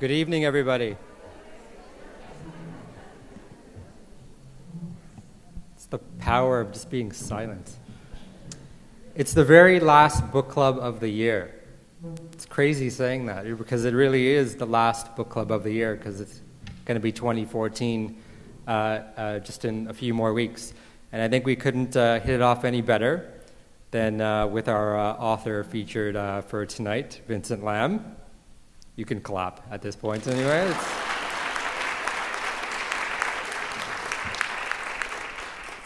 Good evening, everybody. It's the power of just being silent. It's the very last book club of the year. It's crazy saying that because it really is the last book club of the year because it's going to be 2014 just in a few more weeks. And I think we couldn't hit it off any better than with our author featured for tonight, Vincent Lam. You can clap at this point anyway.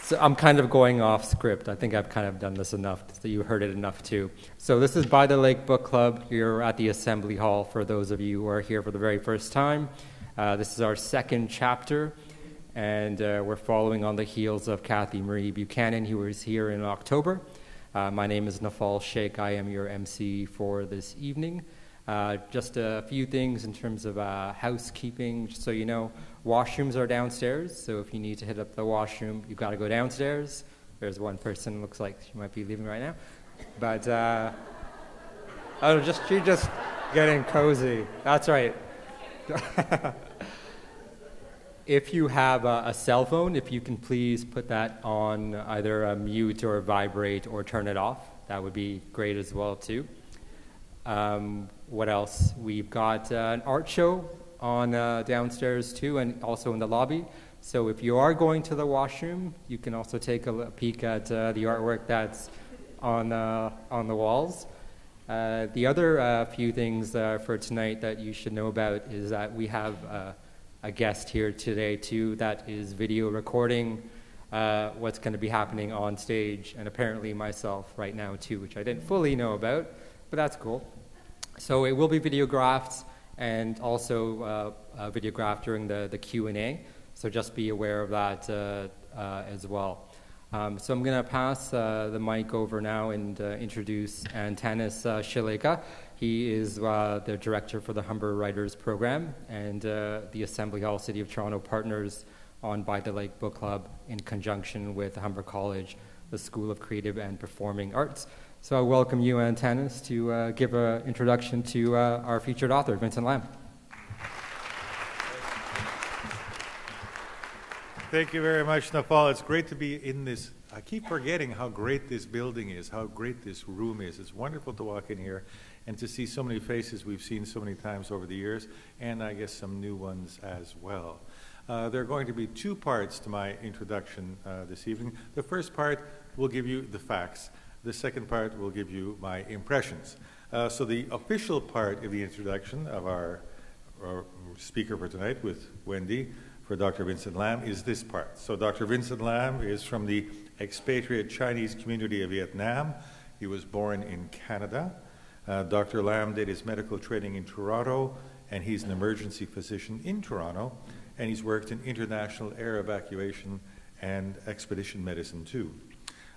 So I'm kind of going off script. I think I've kind of done this enough that you heard it enough too. So this is By the Lake Book Club here at the Assembly Hall for those of you who are here for the very first time. This is our second chapter, and we're following on the heels of Kathy Marie Buchanan, who was here in October. My name is Nafal Sheikh. I am your MC for this evening. Just a few things in terms of housekeeping. Just so you know, washrooms are downstairs, so if you need to hit up the washroom, you've got to go downstairs. There's one person, looks like she might be leaving right now. But, she's just getting cozy. That's right. If you have a cell phone, if you can please put that on either a mute or vibrate or turn it off, that would be great as well, too. What else? We've got an art show on downstairs too, and also in the lobby. So if you are going to the washroom, you can also take a peek at the artwork that's on the walls. The other few things for tonight that you should know about is that we have a guest here today too that is video recording what's going to be happening on stage, and apparently myself right now too, which I didn't fully know about, but that's cool. So it will be videographed and also videographed during the Q&A, so just be aware of that as well. So I'm going to pass the mic over now and introduce Antanas Shileka. He is the director for the Humber Writers Program, and the Assembly Hall City of Toronto partners on By the Lake Book Club in conjunction with Humber College, the School of Creative and Performing Arts. So I welcome you, Antanas, to give an introduction to our featured author, Vincent Lam. Thank you very much, Nafal. It's great to be in this. I keep forgetting how great this building is, how great this room is. It's wonderful to walk in here and to see so many faces we've seen so many times over the years, and I guess some new ones as well. There are going to be two parts to my introduction this evening. The first part will give you the facts. The second part will give you my impressions. So the official part of the introduction of our speaker for tonight with Wendy for Dr. Vincent Lam is this part. So Dr. Vincent Lam is from the expatriate Chinese community of Vietnam. He was born in Canada. Dr. Lam did his medical training in Toronto, and he's an emergency physician in Toronto, and he's worked in international air evacuation and expedition medicine too.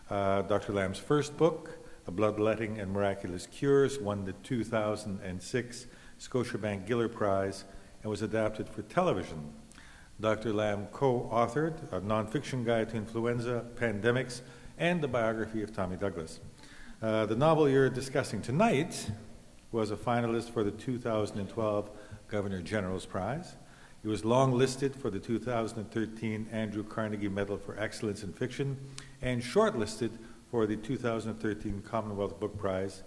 Dr. Lam's first book, A Bloodletting and Miraculous Cures, won the 2006 Scotiabank Giller Prize and was adapted for television. Dr. Lam co-authored a nonfiction guide to influenza, pandemics, and the biography of Tommy Douglas. The novel you're discussing tonight was a finalist for the 2012 Governor General's Prize. It was long-listed for the 2013 Andrew Carnegie Medal for Excellence in Fiction and shortlisted for the 2013 Commonwealth Book Prize.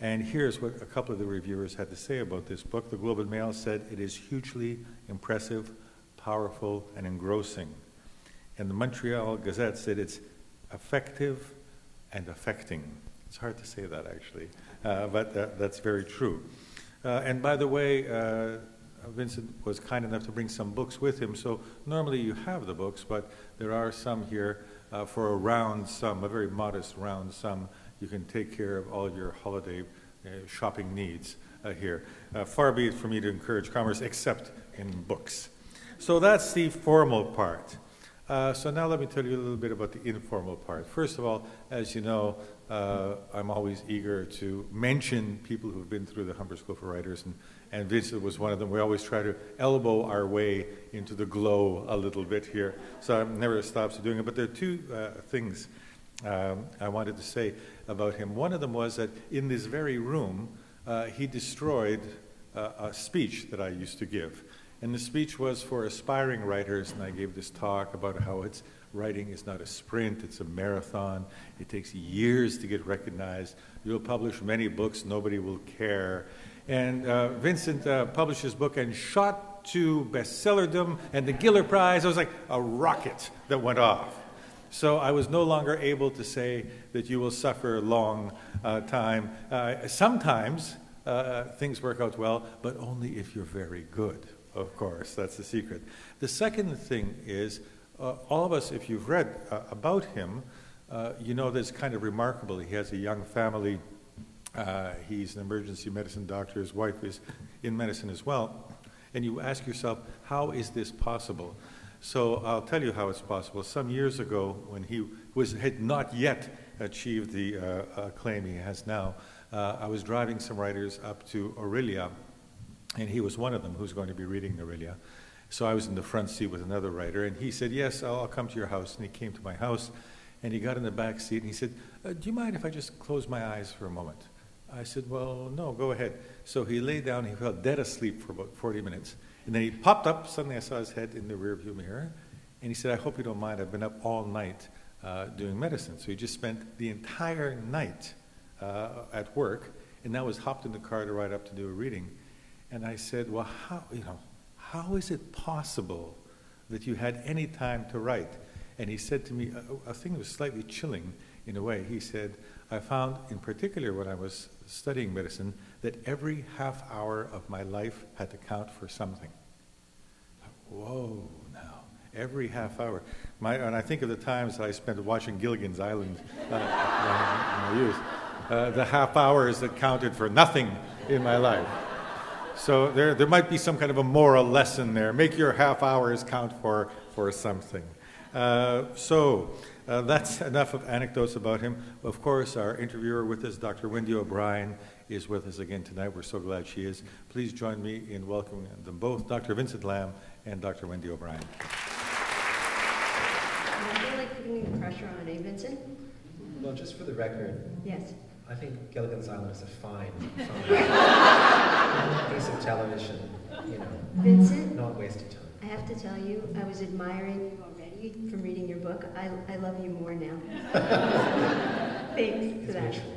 And here's what a couple of the reviewers had to say about this book. The Globe and Mail said it is hugely impressive, powerful, and engrossing. And the Montreal Gazette said it's effective and affecting. It's hard to say that, actually, but that's very true. And by the way, Vincent was kind enough to bring some books with him, so normally you have the books, but there are some here for a round sum, a very modest round sum. You can take care of all your holiday shopping needs here. Far be it for me to encourage commerce, except in books. So that's the formal part. So now let me tell you a little bit about the informal part. First of all, as you know, I'm always eager to mention people who've been through the Humber School for Writers, and Vincent was one of them. We always try to elbow our way into the glow a little bit here, so I never stops doing it. But there are two things I wanted to say about him. One of them was that in this very room, he destroyed a speech that I used to give. And the speech was for aspiring writers, and I gave this talk about how writing is not a sprint, it's a marathon. It takes years to get recognized. You'll publish many books, nobody will care. And Vincent published his book and shot to bestsellerdom and the Giller Prize. It was like a rocket that went off. So I was no longer able to say that you will suffer a long time. Sometimes things work out well, but only if you're very good, of course. That's the secret. The second thing is, all of us, if you've read about him, you know that's kind of remarkable. He has a young family. He's an emergency medicine doctor. His wife is in medicine as well. And you ask yourself, how is this possible? So I'll tell you how it's possible. Some years ago, when he had not yet achieved the acclaim he has now, I was driving some writers up to Aurelia, and he was one of them who's going to be reading Aurelia. So I was in the front seat with another writer, and he said, yes, I'll come to your house. And he came to my house, and he got in the back seat, and he said, do you mind if I just close my eyes for a moment? I said, well, no, go ahead. So he lay down, he fell dead asleep for about 40 minutes. And then he popped up, suddenly I saw his head in the rearview mirror, and he said, I hope you don't mind, I've been up all night doing medicine. So he just spent the entire night at work, and now was hopped in the car to ride up to do a reading. And I said, well, how is it possible that you had any time to write? And he said to me, a thing that was slightly chilling in a way. He said, I found, in particular when I was studying medicine, that every half hour of my life had to count for something. Whoa, now, every half hour. And I think of the times I spent watching Gilligan's Island in my youth, the half hours that counted for nothing in my life. So there might be some kind of a moral lesson there. Make your half hours count for something. That's enough of anecdotes about him. Of course, our interviewer with us, Dr. Wendy O'Brien, is with us again tonight. We're so glad she is. Please join me in welcoming them both, Dr. Vincent Lam and Dr. Wendy O'Brien. I feel like putting any pressure on, eh, Vincent? Well, just for the record, Yes. I think Gilligan's Island is a fine piece of television, Vincent, not wasted time. I have to tell you, I was admiring you already from reading your book. I love you more now. Thanks for It's that. mutual.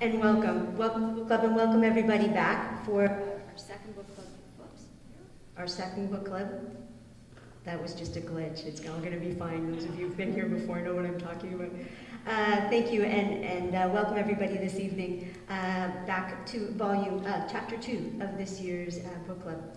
And welcome. Welcome to the club, and welcome everybody back for our second book club. Whoops. Our second book club. That was just a glitch. It's all going to be fine. Those of you who've been here before know what I'm talking about. Thank you, and welcome everybody this evening back to chapter 2 of this year's book club.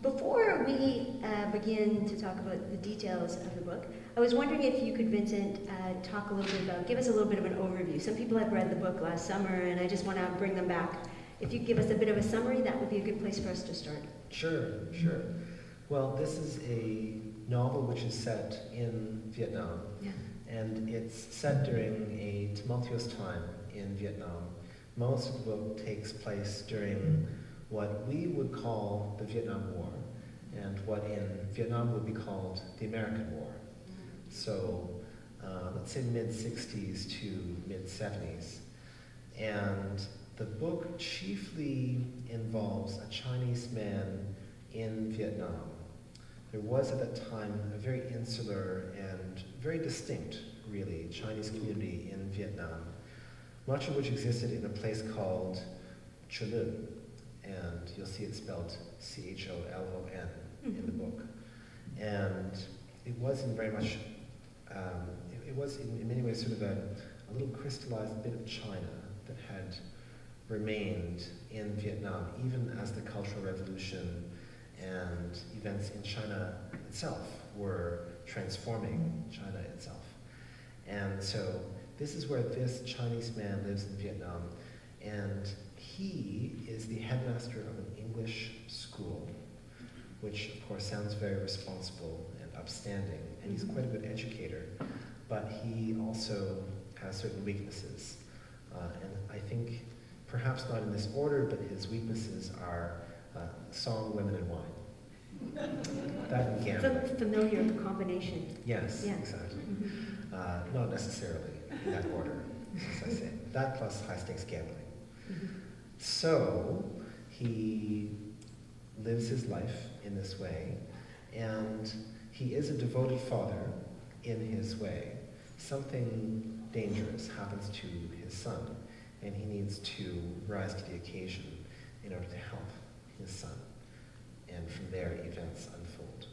Before we begin to talk about the details of the book, I was wondering if you could, Vincent, talk a little bit give us a little bit of an overview. Some people have read the book last summer, and I just want to bring them back. If you could give us a bit of a summary, that would be a good place for us to start. Sure. Well, this is a novel which is set in Vietnam. Yeah. And it's set during a tumultuous time in Vietnam. Most of the book takes place during what we would call the Vietnam War, and what in Vietnam would be called the American War. So let's say mid-60s to mid-70s. And the book chiefly involves a Chinese man in Vietnam. There was at that time a very insular and very distinct, really, Chinese community in Vietnam, much of which existed in a place called Chu Lin, and you'll see it spelled Cholon in the book. And it was in very much, it was in many ways sort of a little crystallized bit of China that had remained in Vietnam, even as the Cultural Revolution and events in China itself were transforming China itself. And so this is where this Chinese man lives in Vietnam, and he is the headmaster of an English school, which of course sounds very responsible and upstanding, and he's quite a good educator, but he also has certain weaknesses. And I think, perhaps not in this order, but his weaknesses are song, women, and wine. That and gambling. Familiar combination. Yes, Yeah. exactly. Not necessarily in that order, as I say. That plus high-stakes gambling. So, he lives his life in this way, and he is a devoted father in his way. Something dangerous happens to his son, and he needs to rise to the occasion in order to help his son. And from there, events unfold.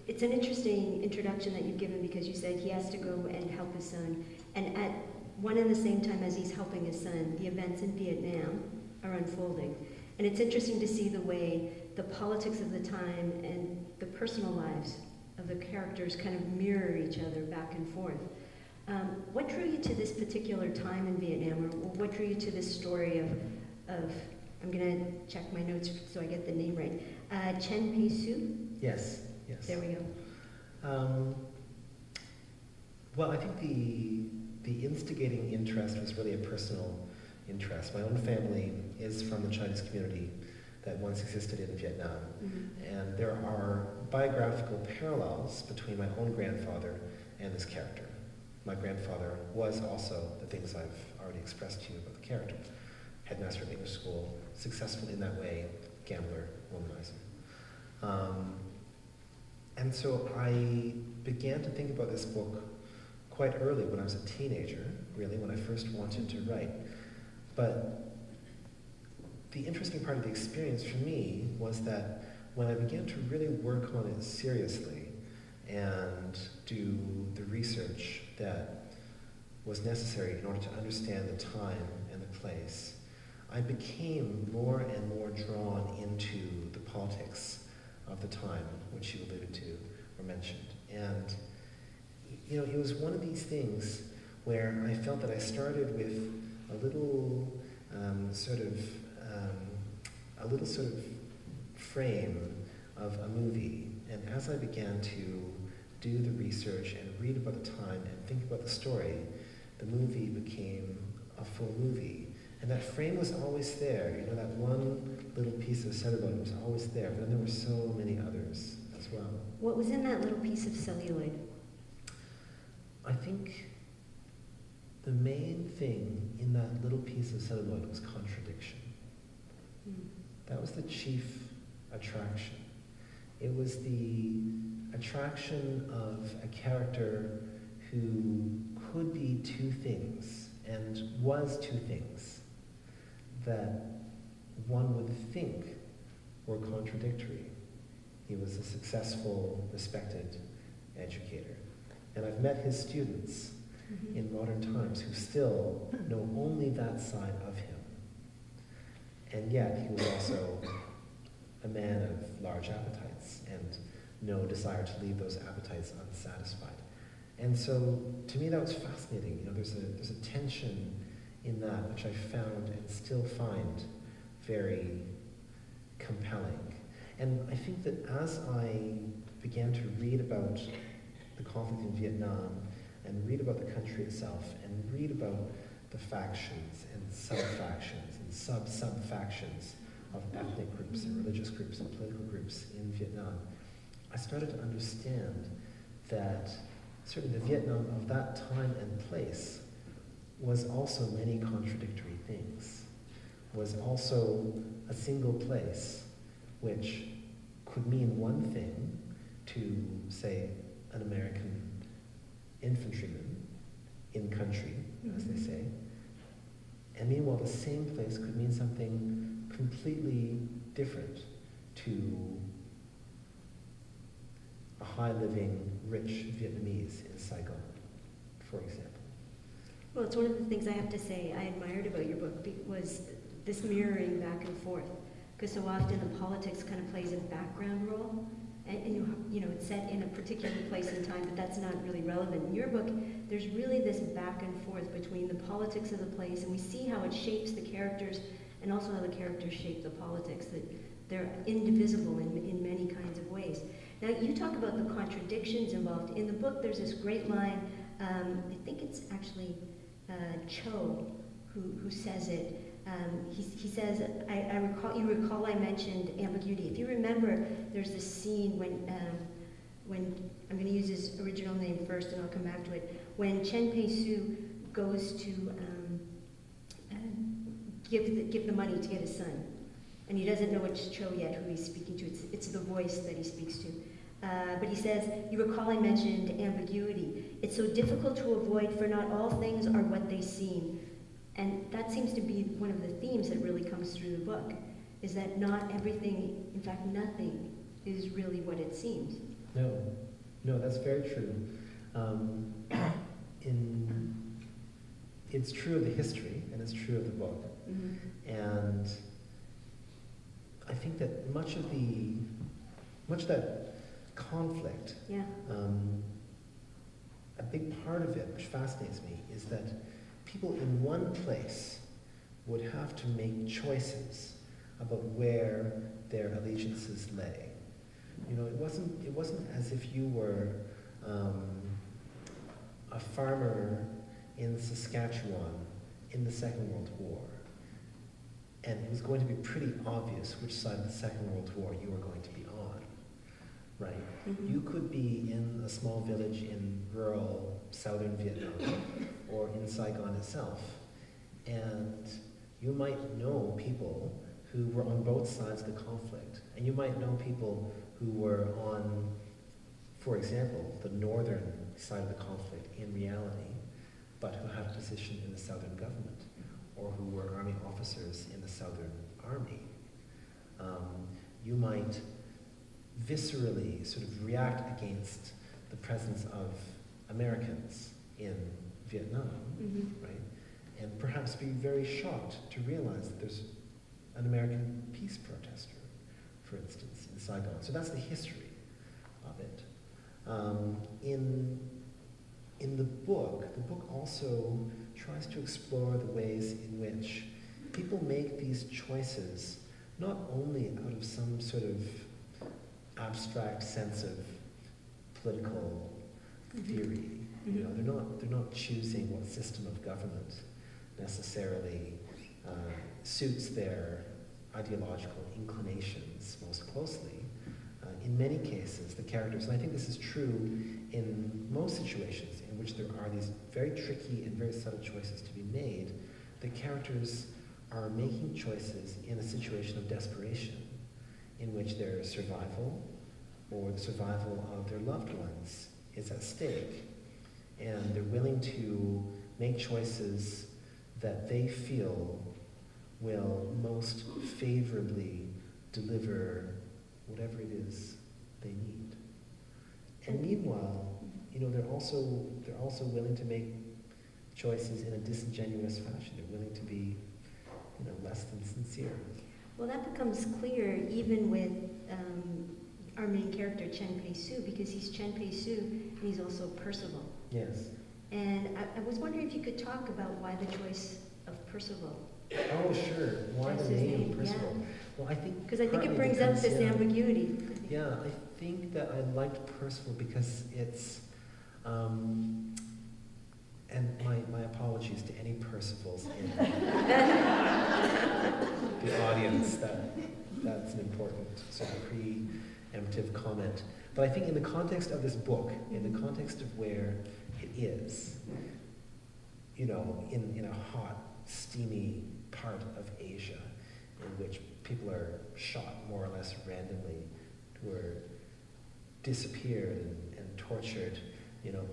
It's an interesting introduction that you've given, because you said he has to go and help his son, and at one and the same time as he's helping his son, the events in Vietnam are unfolding. And it's interesting to see the way the politics of the time and the personal lives of the characters kind of mirror each other back and forth. What drew you to this particular time in Vietnam, or what drew you to this story of I'm going to check my notes so I get the name right, Chen Pei Su? Yes. There we go. Well, I think the instigating interest was really a personal interest. My own family is from the Chinese community that once existed in Vietnam. Mm-hmm. And there are biographical parallels between my own grandfather and this character. My grandfather was also the things I've already expressed to you about the character. Headmaster at English school, successful in that way, gambler, womanizer. And so I began to think about this book quite early, when I was a teenager, really, when I first wanted to write. But the interesting part of the experience for me was that when I began to really work on it seriously and do the research that was necessary in order to understand the time and the place, I became more and more drawn into the politics of the time, which you alluded to or mentioned. And, you know, it was one of these things where I felt that I started with a little sort of frame of a movie. And as I began to do the research and read about the time and think about the story, the movie became a full movie. And that frame was always there. You know, that one little piece of celluloid was always there, but then there were so many others as well. What was in that little piece of celluloid? I think the main thing in that little piece of celluloid was contradiction. That was the chief attraction. It was the attraction of a character who could be two things, and was two things, that one would think were contradictory. He was a successful, respected educator. And I've met his students in modern times who still know only that side of him. And yet he was also a man of large appetites and no desire to leave those appetites unsatisfied. And so to me that was fascinating. You know, there's a tension in that which I found and still find very compelling. And I think that as I began to read about the conflict in Vietnam and read about the country itself and read about the factions and sub-factions and sub-sub-factions of ethnic groups and religious groups and political groups in Vietnam, I started to understand that certainly the Vietnam of that time and place was also many contradictory things, was also a single place which could mean one thing to, say, an American infantryman in country, as they say, and meanwhile the same place could mean something completely different to a high-living, rich Vietnamese in Saigon, for example. Well, it's one of the things I have to say I admired about your book was this mirroring back and forth, because so often the politics kind of plays a background role, and you know, it's set in a particular place and time, but that's not really relevant. In your book, there's really this back and forth between the politics of the place, and we see how it shapes the characters, and also how the characters shape the politics, that they're indivisible in many kinds of ways. Now, you talk about the contradictions involved. In the book, there's this great line, I think it's actually Cho who says it. He says, you recall I mentioned ambiguity. If you remember, there's this scene when I'm going to use his original name first and I'll come back to it, when Chen Pei Su goes to give the money to get his son. And he doesn't know which Cho yet who he's speaking to. It's the voice that he speaks to. But he says, you recall I mentioned ambiguity. It's so difficult to avoid, for not all things are what they seem. And that seems to be one of the themes that really comes through the book, is that not everything, in fact nothing, is really what it seems. No, that's very true. It's true of the history, and it's true of the book. Mm-hmm. And I think that much of that conflict, a big part of it, which fascinates me, is that people in one place would have to make choices about where their allegiances lay. You know, it wasn't as if you were a farmer in Saskatchewan in the Second World War, and it was going to be pretty obvious which side of the Second World War you were going to be on, right? Mm-hmm. You could be in a small village in rural southern Vietnam or in Saigon itself, and you might know people who were on both sides of the conflict, and you might know people who were on, for example, the northern side of the conflict in reality, but who had a position in the southern government, or who were army officers in the Southern Army. You might viscerally sort of react against the presence of Americans in Vietnam, mm-hmm. right? And perhaps be very shocked to realize that there's an American peace protester, for instance, in Saigon. So that's the history of it. In the book also tries to explore the ways in which people make these choices not only out of some sort of abstract sense of political theory. Mm-hmm. You know, they're not choosing what system of government necessarily suits their ideological inclinations most closely. In many cases, the characters, and I think this is true in most situations in which there are these very tricky and very subtle choices to be made, the characters are making choices in a situation of desperation in which their survival or the survival of their loved ones is at stake. And they're willing to make choices that they feel will most favorably deliver whatever it is they need. And meanwhile, you know, they're also willing to make choices in a disingenuous fashion. They're willing to be, you know, less than sincere. Well, that becomes clear even with our main character, Chen Pei Su, because he's Chen Pei Su and he's also Percival. Yes. And I was wondering if you could talk about why the choice of Percival. Oh, sure. Why the name Percival? Yeah. Well, I think because I think it brings up this ambiguity. Yeah, I think that I liked Percival because it's, and my apologies to any Percivals in the audience. That's an important sort of preemptive comment. But I think in the context of this book, in the context of where it is, you know, in a hot, steamy part of Asia, in which people are shot more or less randomly, who are disappeared and tortured, you know,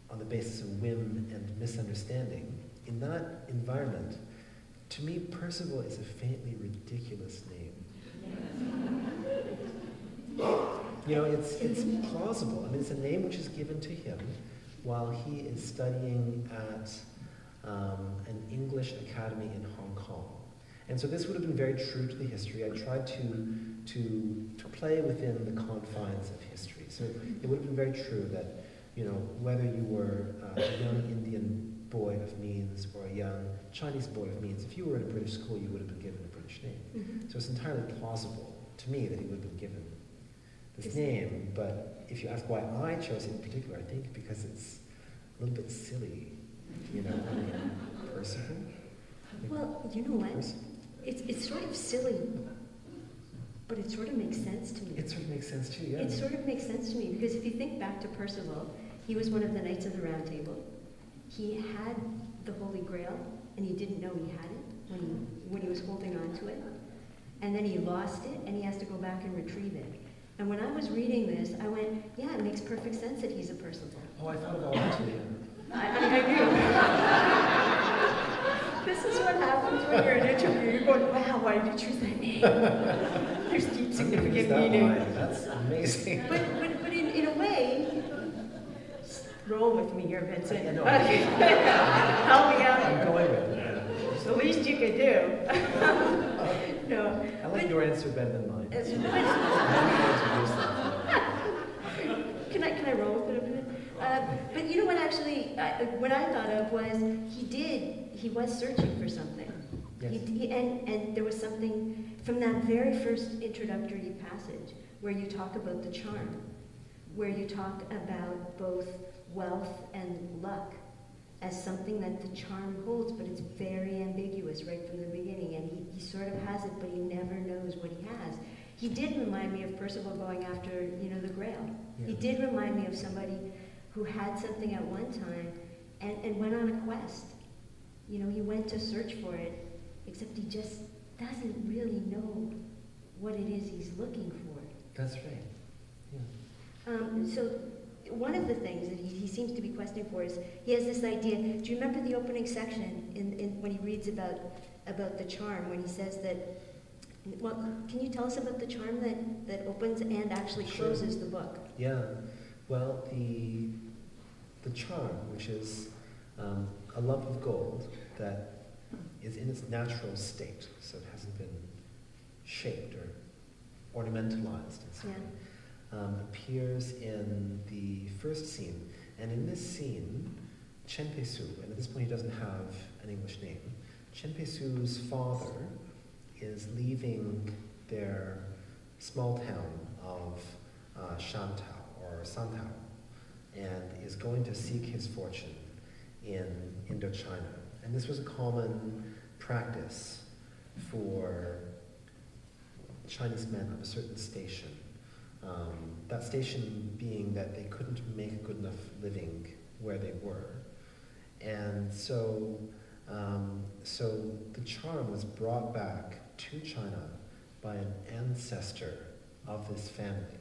on the basis of whim and misunderstanding. In that environment, to me, Percival is a faintly ridiculous name. You know, it's plausible. I mean, it's a name which is given to him while he is studying at an English academy in Hong Kong. And so this would have been very true to the history. I tried to play within the confines of history. So it would have been very true that, you know, whether you were a young Indian boy of means or a young Chinese boy of means, if you were in a British school, you would have been given a British name. Mm-hmm. So it's entirely plausible to me that he would have been given this name. But if you ask why I chose it in particular, I think because it's a little bit silly, you know, I mean, Percival. Well, you know what? It's sort of silly, but it sort of makes sense to me. It sort of makes sense too, yeah. It sort of makes sense to me, because if you think back to Percival, he was one of the Knights of the Round Table. He had the Holy Grail, and he didn't know he had it. when he was holding on to it. And then he lost it, and he has to go back and retrieve it. And when I was reading this, I went, yeah, it makes perfect sense that he's a Percival. Oh, I thought of all that too. I do. This is what happens when you're in an interview. You're going, wow, why did you choose that name? There's deep significant meaning. That's amazing. But in a way, roll with me here, Vincent. I know. Okay. Help me out. I'm going with it. It's the least you could do. No. I like your answer better than mine. Can I roll with it a bit? But you know what actually, what I thought of was he was searching for something. Yes. And there was something from that very first introductory passage where you talk about the charm, where you talk about both wealth and luck as something that the charm holds, but it's very ambiguous right from the beginning, and he sort of has it, but he never knows what he has. He did remind me of Percival going after, the Grail. Yeah. He did remind me of somebody who had something at one time and went on a quest. He went to search for it, except he just doesn't really know what it is he's looking for. That's right. Yeah. So one of the things that he seems to be questing for is he has this idea. Do you remember the opening section in when he reads about the charm, when he says that, well, can you tell us about the charm that opens and actually closes the book? Yeah. Well, the charm, which is a lump of gold that is in its natural state, so it hasn't been shaped or ornamentalized in some way, appears in the first scene. And in this scene, Chen Pei-su, and at this point he doesn't have an English name, Chen Pei-su's father is leaving their small town of Shantao or Santao and is going to seek his fortune in Indochina. And this was a common practice for Chinese men of a certain station. That station being that they couldn't make a good enough living where they were. And so the charm was brought back to China by an ancestor of this family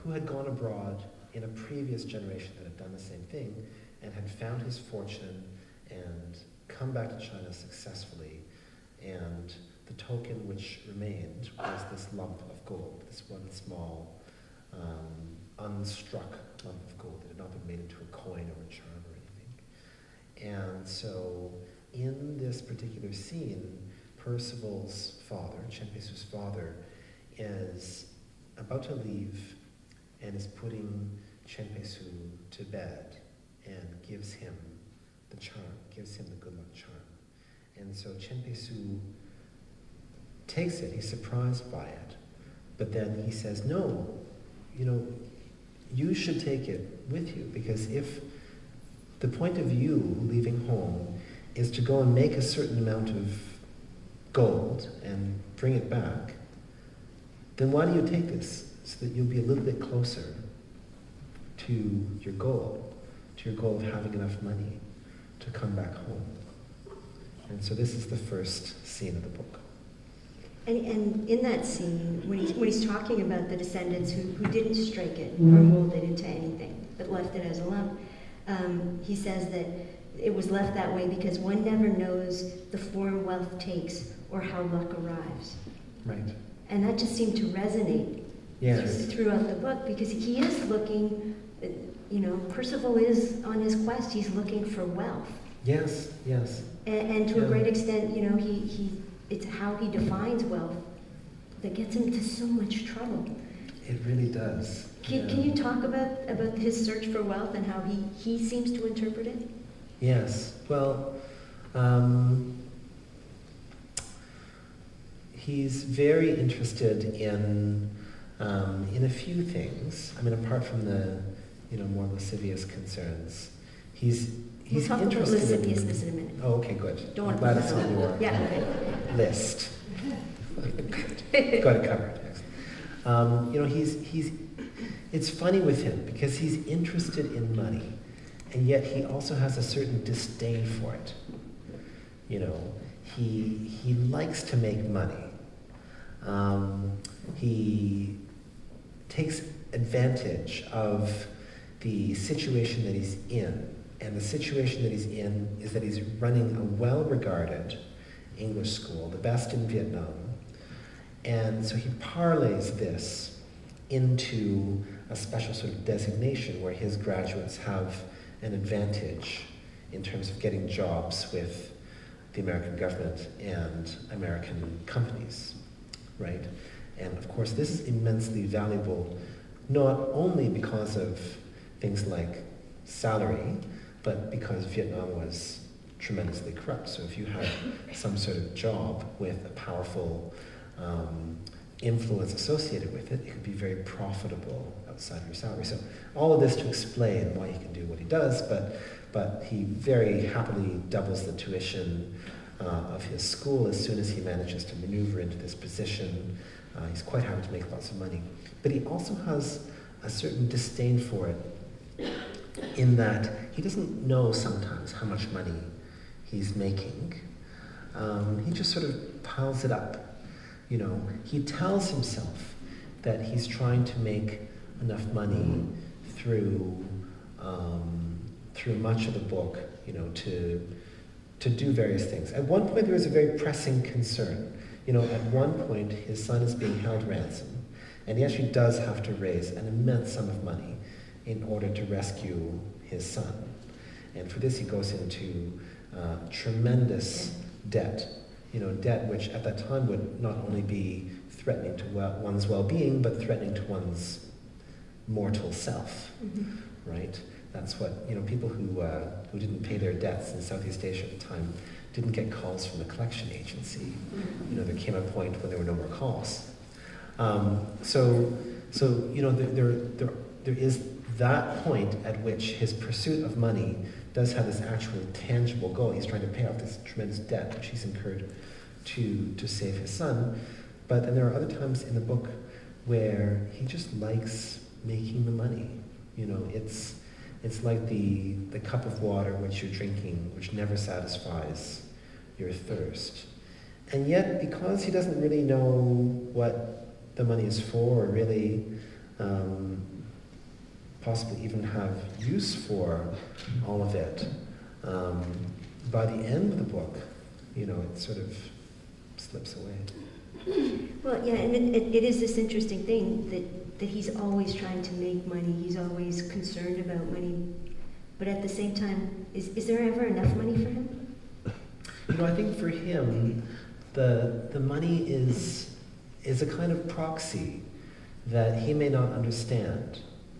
who had gone abroad in a previous generation that had done the same thing and had found his fortune and come back to China successfully. And the token which remained was this lump of gold, this one small, unstruck lump of gold that had not been made into a coin or a charm or anything. And so in this particular scene, Percival's father, Chen Pei-su's father, is about to leave and is putting Chen Pei-su to bed and gives him the charm, gives him the good luck charm. And so Chen Pei-su takes it, he's surprised by it, but then he says, no, you should take it with you, because if the point of you leaving home is to go and make a certain amount of gold and bring it back, then why do you take this? So that you'll be a little bit closer to your goal of having enough money to come back home. And so this is the first scene of the book. And in that scene, when he's talking about the descendants who didn't strike it or mold it into anything, but left it as a lump, he says that it was left that way because one never knows the form wealth takes or how luck arrives. Right. And that just seemed to resonate throughout the book, because he is looking, Percival is on his quest, he's looking for wealth. Yes. And to a great extent, it's how he defines wealth that gets him into so much trouble. It really does. Can you talk about his search for wealth and how he seems to interpret it? Yes. Well, he's very interested in a few things. I mean, apart from the more lascivious concerns, he's we'll talk about lasciviousness in a minute. Oh, okay, good. Don't I'm want to glad it's on your list. Got it covered. Excellent. It's funny with him because he's interested in money, and yet he also has a certain disdain for it. he likes to make money. He takes advantage of the situation that he's in. And the situation that he's in is that he's running a well-regarded English school, the best in Vietnam. And so he parlays this into a special sort of designation where his graduates have an advantage in terms of getting jobs with the American government and American companies, right? And of course, this is immensely valuable, not only because of things like salary, but because Vietnam was tremendously corrupt. So if you had some sort of job with a powerful influence associated with it, it could be very profitable outside of your salary. So all of this to explain why he can do what he does, but he very happily doubles the tuition of his school as soon as he manages to maneuver into this position. He's quite happy to make lots of money. But he also has a certain disdain for it in that he doesn't know sometimes how much money he's making. He just sort of piles it up. You know, he tells himself that he's trying to make enough money through much of the book, you know, to do various things. At one point, there was a very pressing concern. You know, at one point, his son is being held ransom, and he actually does have to raise an immense sum of money in order to rescue his son. And for this, he goes into tremendous debt. You know, debt which at that time would not only be threatening to one's well-being, but threatening to one's mortal self, right? That's what, you know, people who didn't pay their debts in Southeast Asia at the time didn't get calls from the collection agency. You know, there came a point when there were no more calls. So you know, there is that point at which his pursuit of money does have this actual tangible goal. He's trying to pay off this tremendous debt which he's incurred to save his son. But then there are other times in the book where he just likes making the money. You know, it's like the cup of water which you're drinking, which never satisfies your thirst. And yet, because he doesn't really know what the money is for, or really possibly even have use for all of it, by the end of the book, you know, it sort of slips away. Well, yeah, and it is this interesting thing that he's always trying to make money. He's always concerned about money. But at the same time, is there ever enough money for him? You know, I think for him, the money is a kind of proxy that he may not understand.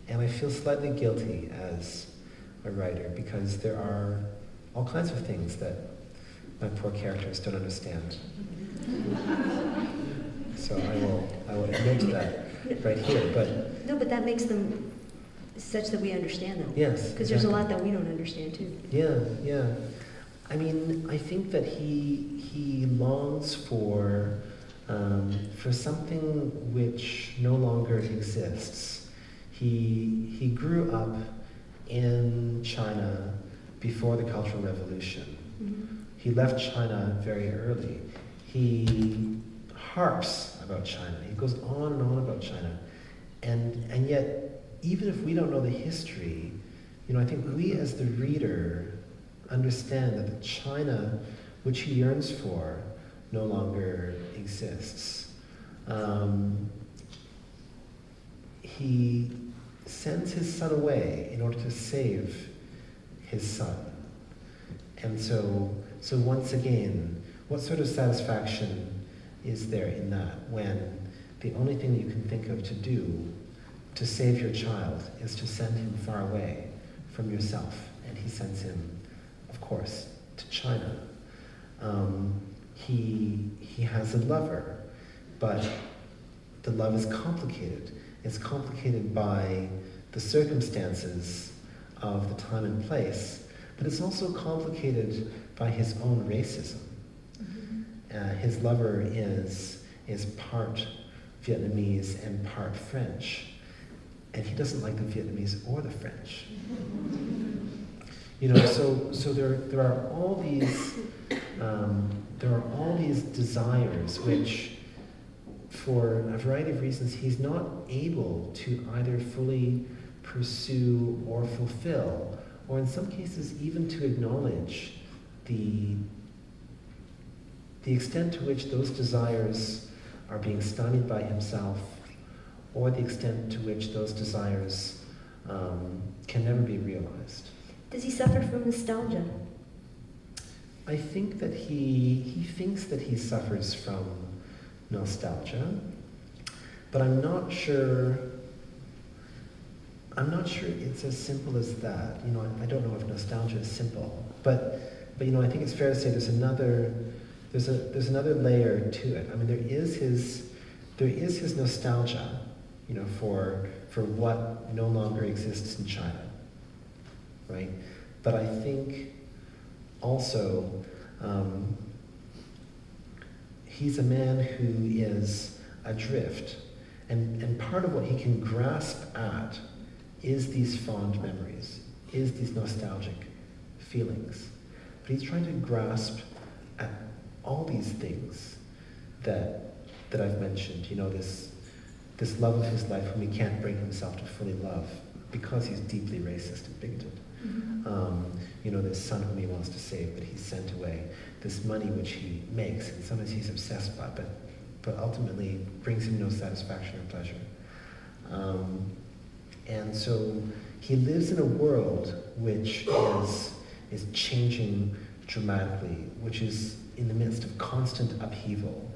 And I feel slightly guilty as a writer because there are all kinds of things that my poor characters don't understand. So I will admit that right here. But no, but that makes them such that we understand them. Yes, because there's a lot that we don't understand too. Yeah. I mean, I think that he longs for something which no longer exists. He grew up in China before the Cultural Revolution. Mm-hmm. He left China very early. He harps about China. He goes on and on about China. And yet, even if we don't know the history, you know, I think we as the reader understand that the China which he yearns for no longer exists. He sends his son away in order to save his son. And so once again, what sort of satisfaction is there in that when the only thing you can think of to do to save your child is to send him far away from yourself? And he sends him, of course, to China. He has a lover, but the love is complicated. It's complicated by the circumstances of the time and place, but it's also complicated by his own racism. Mm-hmm. His lover is part Vietnamese and part French, and he doesn't like the Vietnamese or the French. You know, so there are all these there are all these desires which, for a variety of reasons, he's not able to either fully pursue or fulfill, or in some cases even to acknowledge the extent to which those desires are being stymied by himself, or the extent to which those desires can never be realized. Does he suffer from nostalgia? I think that he thinks that he suffers from nostalgia, but I'm not sure it's as simple as that. You know, I don't know if nostalgia is simple, but you know, I think it's fair to say there's another layer to it. I mean, there is his nostalgia, you know, for what no longer exists in China, right? But I think also he's a man who is adrift, and part of what he can grasp at is these fond memories, is these nostalgic feelings. But he's trying to grasp at all these things that I've mentioned, you know, this love of his life whom he can't bring himself to fully love because he's deeply racist and bigoted. Mm-hmm. You know, this son whom he wants to save, but he's sent away. This money which he makes, and sometimes he's obsessed by, but ultimately brings him no satisfaction or pleasure. And so he lives in a world which is changing dramatically, which is in the midst of constant upheaval.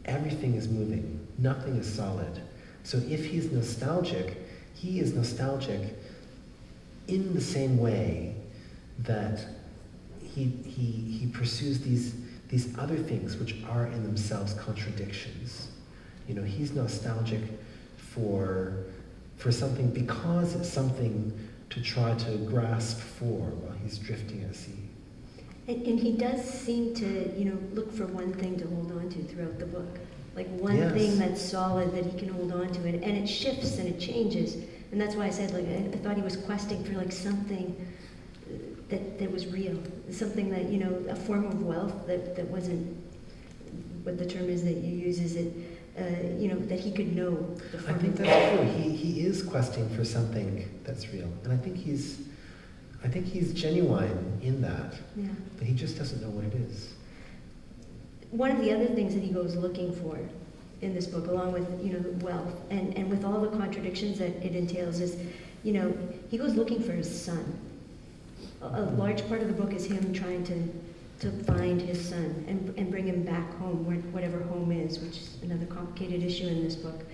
Everything is moving. Nothing is solid. So if he's nostalgic, he is nostalgic in the same way that he pursues these other things which are in themselves contradictions. You know, he's nostalgic for something because it's something to try to grasp for while he's drifting at sea. And he does seem to, you know, look for one thing to hold on to throughout the book. Like one Yes. thing that's solid that he can hold on to. And it shifts and it changes. And that's why I said, like, I thought he was questing for, like, something that was real. Something that, you know, a form of wealth that wasn't, what the term is that you use, is it, you know, that he could know. The I form think of that's true. He is questing for something that's real. And I think he's genuine in that. Yeah. But he just doesn't know what it is. One of the other things that he goes looking for in this book, along with, you know, wealth, and with all the contradictions that it entails, is, you know, he goes looking for his son. A large part of the book is him trying to find his son and bring him back home, whatever home is, which is another complicated issue in this book.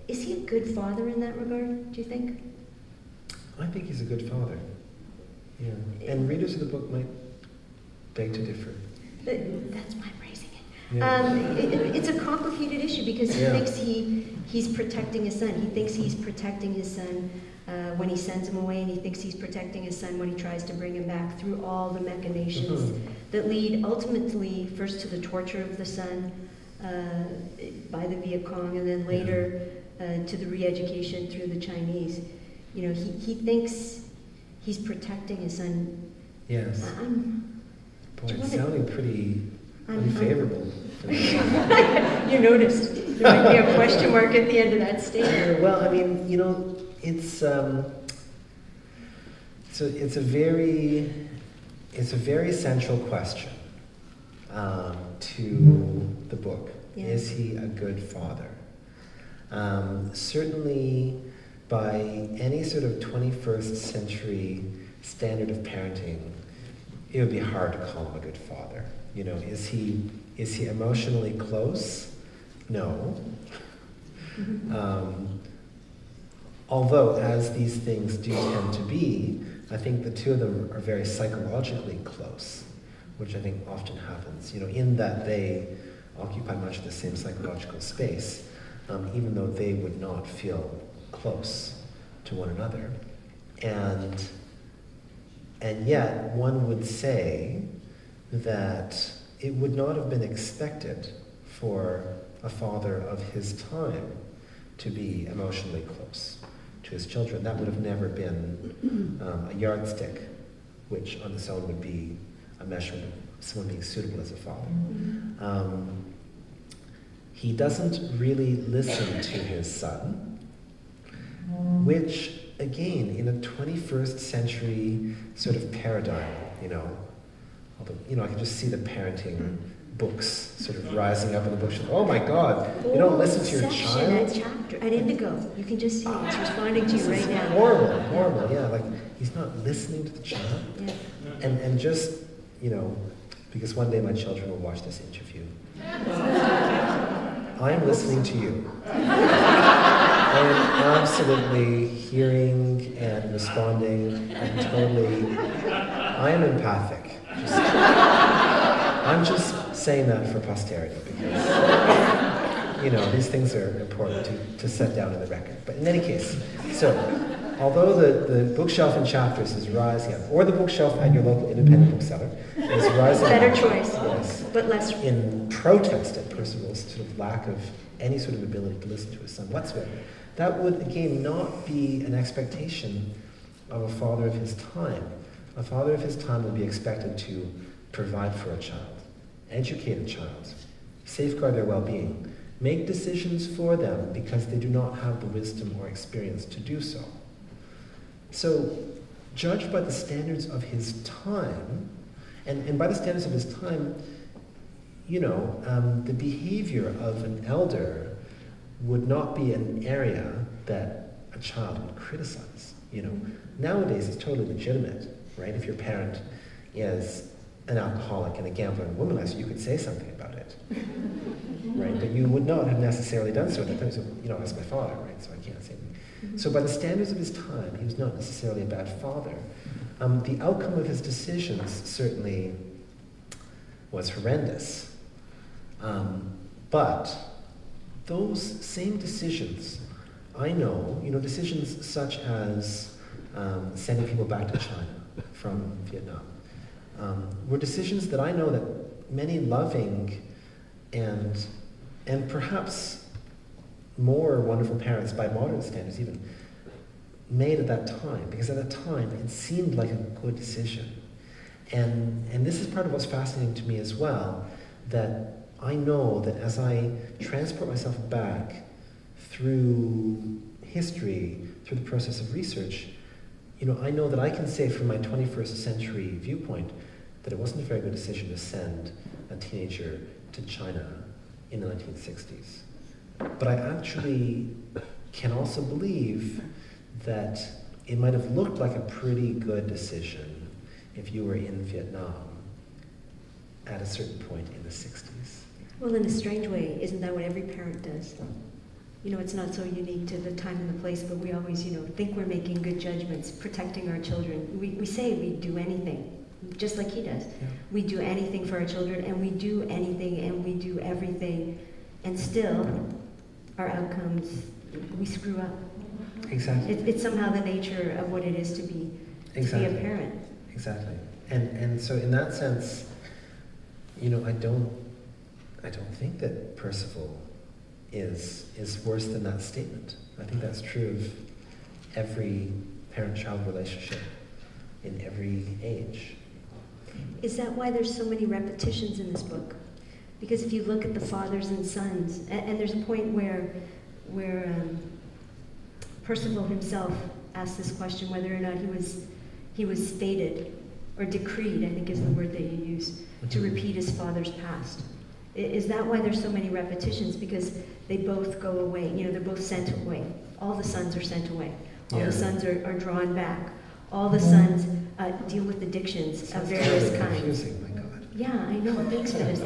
Is he a good father in that regard, do you think? I think he's a good father. Yeah. And readers of the book might beg to differ. That's why I'm raising it. Yeah. It's a complicated issue because he thinks he's protecting his son. He thinks he's protecting his son when he sends him away, and he thinks he's protecting his son when he tries to bring him back through all the machinations that lead ultimately first to the torture of the son by the Viet Cong, and then later to the re-education through the Chinese. You know, he thinks he's protecting his son. Yes. Boy, it's sounding pretty unfavorable. You noticed. There might be a question mark at the end of that statement. Well, I mean, you know, it's a very central question to the book. Yeah. Is he a good father? Certainly, by any sort of 21st century standard of parenting, it would be hard to call him a good father. You know, is he emotionally close? No. Although, as these things do tend to be, I think the two of them are very psychologically close, which I think often happens, you know, in that they occupy much of the same psychological space, even though they would not feel close to one another. And yet, one would say that it would not have been expected for a father of his time to be emotionally close to his children. That would have never been a yardstick, which on its own would be a measurement someone being suitable as a father. He doesn't really listen to his son, which, again, in a 21st century sort of paradigm, although, I can just see the parenting books sort of rising up in the bookshelf. Oh my God, you don't listen to your child? At chapter, at Indigo, you can just see it. It's responding to you right now. Horrible, yeah. Like, he's not listening to the child. Yeah. And just, because one day my children will watch this interview. I am listening to you. I am absolutely hearing and responding and totally, I am empathic. I'm just saying that for posterity because, these things are important to set down in the record. But in any case, so, although the bookshelf in chapters is rising up, or the bookshelf at your local independent bookseller is rising Better up, choice, yes, but less. in protest at Percival's sort of lack of any sort of ability to listen to his son whatsoever, that would, again, not be an expectation of a father of his time. A father of his time would be expected to provide for a child, educate a child, safeguard their well-being, make decisions for them because they do not have the wisdom or experience to do so. So, judged by the standards of his time, and by the standards of his time, the behavior of an elder would not be an area that a child would criticize. Nowadays it's totally legitimate, right? If your parent is an alcoholic and a gambler and a womanizer, you could say something about it, right? But you would not have necessarily done so at that time. So, as my father, right? So I can't say anything. So by the standards of his time, he was not necessarily a bad father. The outcome of his decisions certainly was horrendous. But those same decisions, I know, decisions such as sending people back to China from Vietnam, were decisions that I know that many loving and perhaps more wonderful parents, by modern standards even, made at that time. Because at that time, it seemed like a good decision. And this is part of what's fascinating to me as well, that I know that as I transport myself back through history, through the process of research, I know that I can say from my 21st century viewpoint that it wasn't a very good decision to send a teenager to China in the 1960s. But I actually can also believe that it might have looked like a pretty good decision if you were in Vietnam at a certain point in the 60s. Well, in a strange way, isn't that what every parent does? It's not so unique to the time and the place, but we always, think we're making good judgments, protecting our children. We say we do anything, just like he does. Yeah. We do anything for our children, and we do anything, and we do everything, and still, our outcomes, we screw up. Exactly. It's somehow the nature of what it is to be a parent. Exactly. And so in that sense, I don't think that Percival is worse than that statement. I think that's true of every parent-child relationship in every age. Is that why there's so many repetitions in this book? Because if you look at the fathers and sons, and there's a point where Percival himself asks this question, whether or not he was fated or decreed, I think is the word that you use, to repeat his father's past. Is that why there's so many repetitions? Because they both go away. They're both sent away. All the sons are sent away. All the sons are drawn back. All the sons deal with addictions of various kinds. Confusing, my God. Yeah, I know. Thanks for this.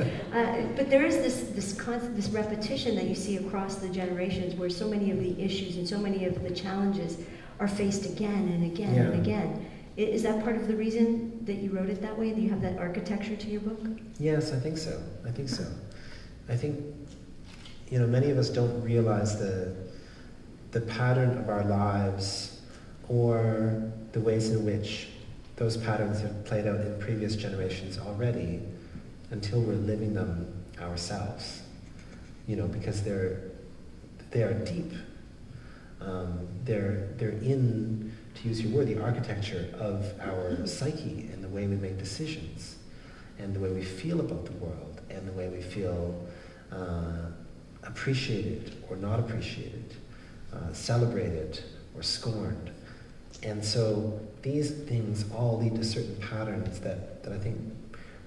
But there is this repetition that you see across the generations, where so many of the issues and so many of the challenges are faced again and again and again. Is that part of the reason that you wrote it that way? That you have that architecture to your book? Yes, I think so. I think, many of us don't realize the pattern of our lives or the ways in which those patterns have played out in previous generations already until we're living them ourselves. Because they are deep. They're in, to use your word, the architecture of our psyche and the way we make decisions. and the way we feel about the world, and the way we feel appreciated or not appreciated, celebrated or scorned. And so these things all lead to certain patterns that I think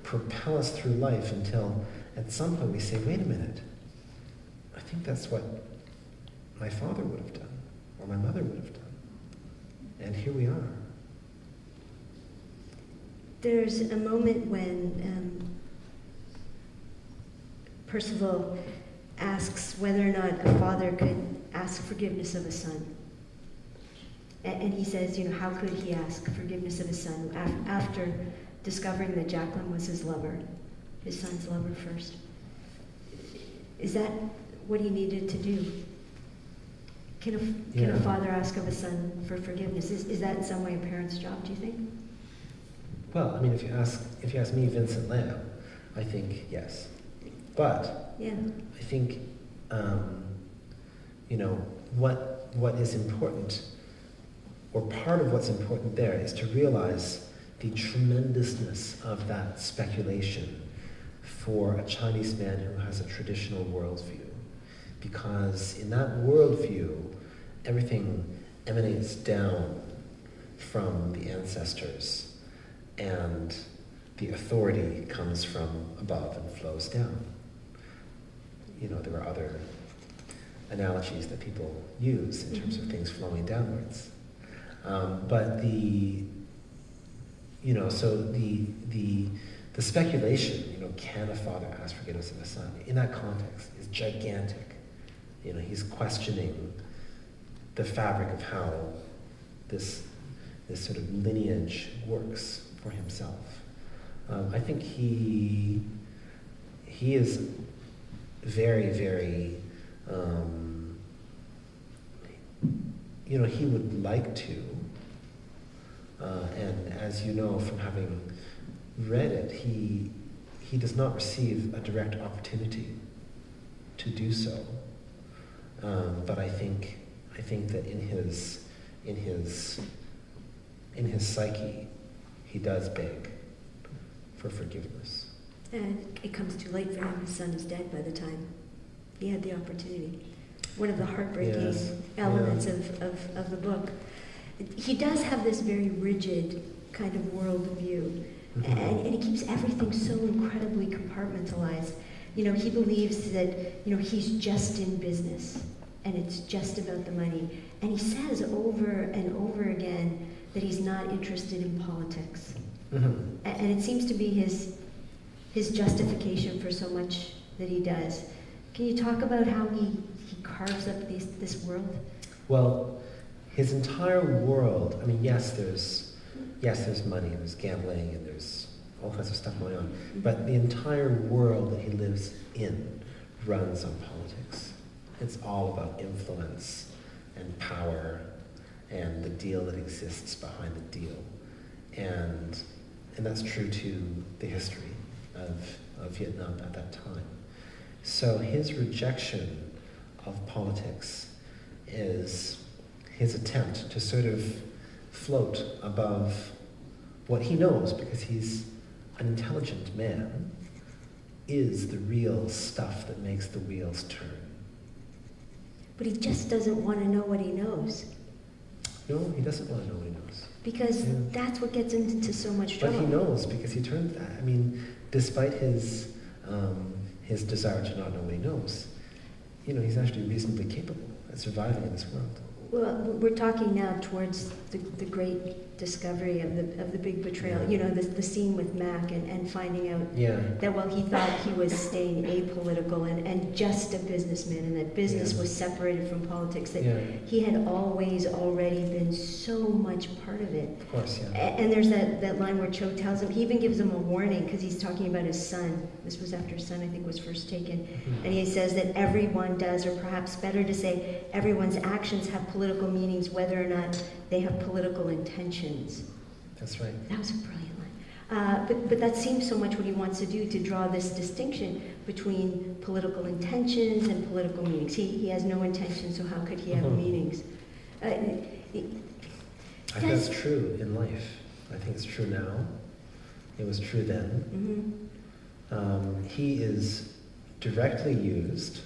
propel us through life until at some point we say, wait a minute, I think that's what my father would have done, or my mother would have done. And here we are. There's a moment when Percival asks whether or not a father could ask forgiveness of a son. And he says, how could he ask forgiveness of his son after discovering that Jacqueline was his lover, his son's lover first? Is that what he needed to do? Can a father ask of a son for forgiveness? Is that in some way a parent's job, do you think? Well, I mean, if you ask me, Vincent Lam, I think yes. But yeah. I think, what is important, or part of what's important there, is to realize the tremendousness of that speculation for a Chinese man who has a traditional worldview. Because in that worldview, everything emanates down from the ancestors, and the authority comes from above and flows down. There are other analogies that people use in terms of things flowing downwards. But the speculation, can a father ask forgiveness of a son, in that context is gigantic. He's questioning the fabric of how this sort of lineage works for himself. I think he is very, very, he would like to, and as you know from having read it, he does not receive a direct opportunity to do so. But I think that in his psyche, he does beg for forgiveness. And it comes too late for him. His son is dead by the time he had the opportunity. One of the heartbreaking elements of the book. He does have this very rigid kind of worldview, and he keeps everything so incredibly compartmentalized. He believes that, he's just in business, and it's just about the money. And he says over and over again that he's not interested in politics. And it seems to be his justification for so much that he does. Can you talk about how he carves up this world? Well, his entire world, I mean, yes, there's money, there's gambling, and there's all kinds of stuff going on, but the entire world that he lives in runs on politics. It's all about influence and power and the deal that exists behind the deal. And that's true to the history of Vietnam at that time. So his rejection of politics is his attempt to sort of float above what he knows, because he's an intelligent man, is the real stuff that makes the wheels turn. But he just doesn't want to know what he knows. No, he doesn't want to know what he knows. Because that's what gets him into so much trouble. But he knows, because he turns that. I mean, despite his desire to not know what he knows, he's actually reasonably capable at surviving in this world. Well, we're talking now towards the great discovery of the big betrayal. The scene with Mac and finding out that while he thought he was staying apolitical and just a businessman, and that business was separated from politics, that he had always already been so much part of it. Of course, And there's that line where Cho tells him, he even gives him a warning, because he's talking about his son. This was after his son, I think, was first taken. And he says that everyone does, or perhaps better to say, everyone's actions have political meanings, whether or not they have political intentions. That's right. That was a brilliant line. But that seems so much what he wants to do, to draw this distinction between political intentions and political meanings. He has no intention, so how could he have meanings? I think that's true in life. I think it's true now. It was true then. He is directly used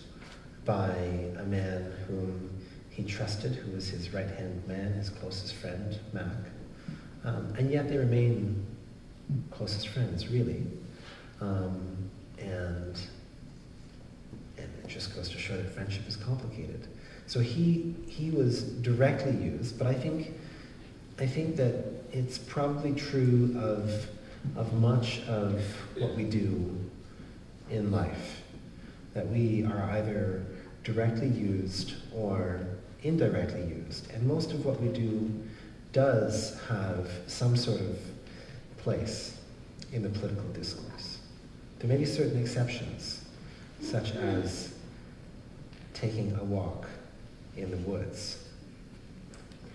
by a man whom he trusted, who was his right-hand man, his closest friend, Mac. And yet they remain closest friends, really. And it just goes to show that friendship is complicated. So he was directly used, but I think that it's probably true of much of what we do in life, that we are either directly used or indirectly used. And most of what we do does have some sort of place in the political discourse. There may be certain exceptions, such as taking a walk in the woods.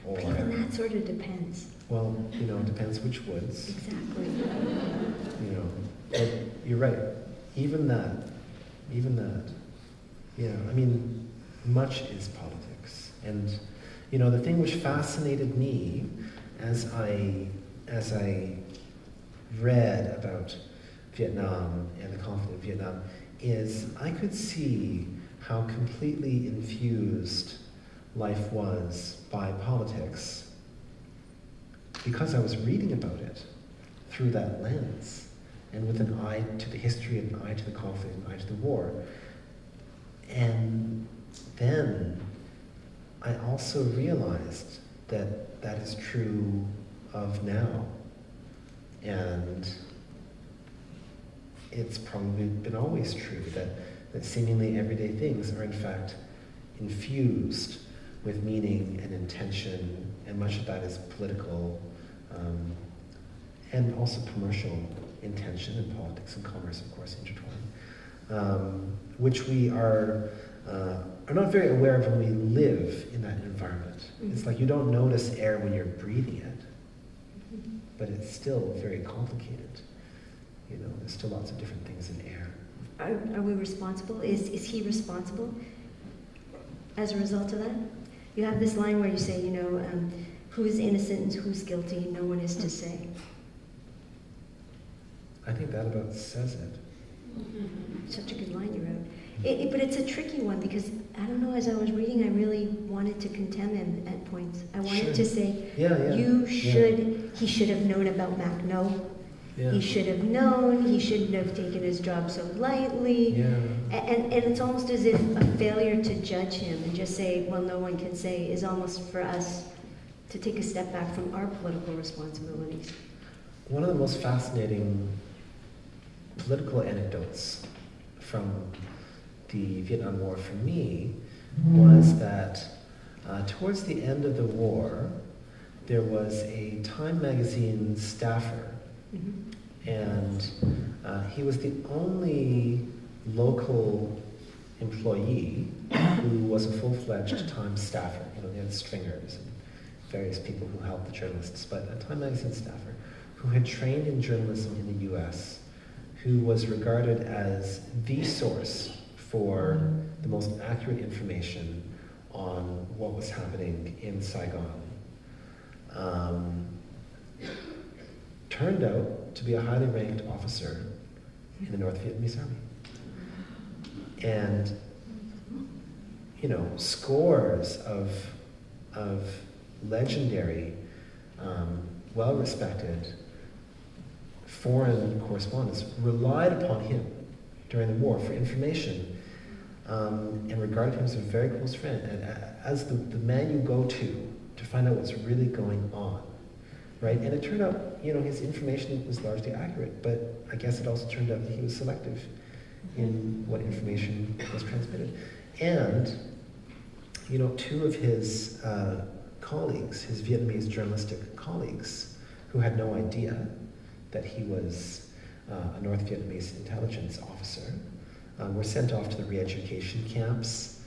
Or, And that sort of depends. well, it depends which woods. Exactly. But you're right. Even that. Yeah, I mean, much is politics. And, the thing which fascinated me as I read about Vietnam and the conflict in Vietnam is I could see how completely infused life was by politics because I was reading about it through that lens and with an eye to the history, an eye to the conflict, an eye to the war. And then I also realized that that is true of now. And it's probably been always true that seemingly everyday things are in fact infused with meaning and intention, and much of that is political and also commercial intention, and politics and commerce, of course, intertwined, which we are not very aware of when we live in that environment. It's like you don't notice air when you're breathing it, but it's still very complicated. There's still lots of different things in air. Are we responsible? Is he responsible as a result of that? You have this line where you say, who is innocent and who's guilty, no one is to say. I think that about says it. Such a good line you wrote. But it's a tricky one because, I don't know, as I was reading, I really wanted to condemn him at points. I wanted to say, he should have known about Mac. No. Yeah. He should have known, he shouldn't have taken his job so lightly. Yeah. And it's almost as if a failure to judge him and just say, well, no one can say, is almost for us to take a step back from our political responsibilities. One of the most fascinating political anecdotes from the Vietnam War for me was that towards the end of the war, there was a Time magazine staffer. And he was the only local employee who was a full-fledged Time staffer. They had stringers and various people who helped the journalists, but a Time magazine staffer who had trained in journalism in the US, who was regarded as the source for the most accurate information on what was happening in Saigon. Turned out to be a highly ranked officer in the North Vietnamese army. And, scores of legendary, well-respected foreign correspondents relied upon him during the war for information and regarded him as a very close friend and as the man you go to find out what's really going on. Right? And it turned out, his information was largely accurate, but I guess it also turned out that he was selective in what information was transmitted. And, two of his colleagues, his Vietnamese journalistic colleagues, who had no idea that he was a North Vietnamese intelligence officer, were sent off to the re-education camps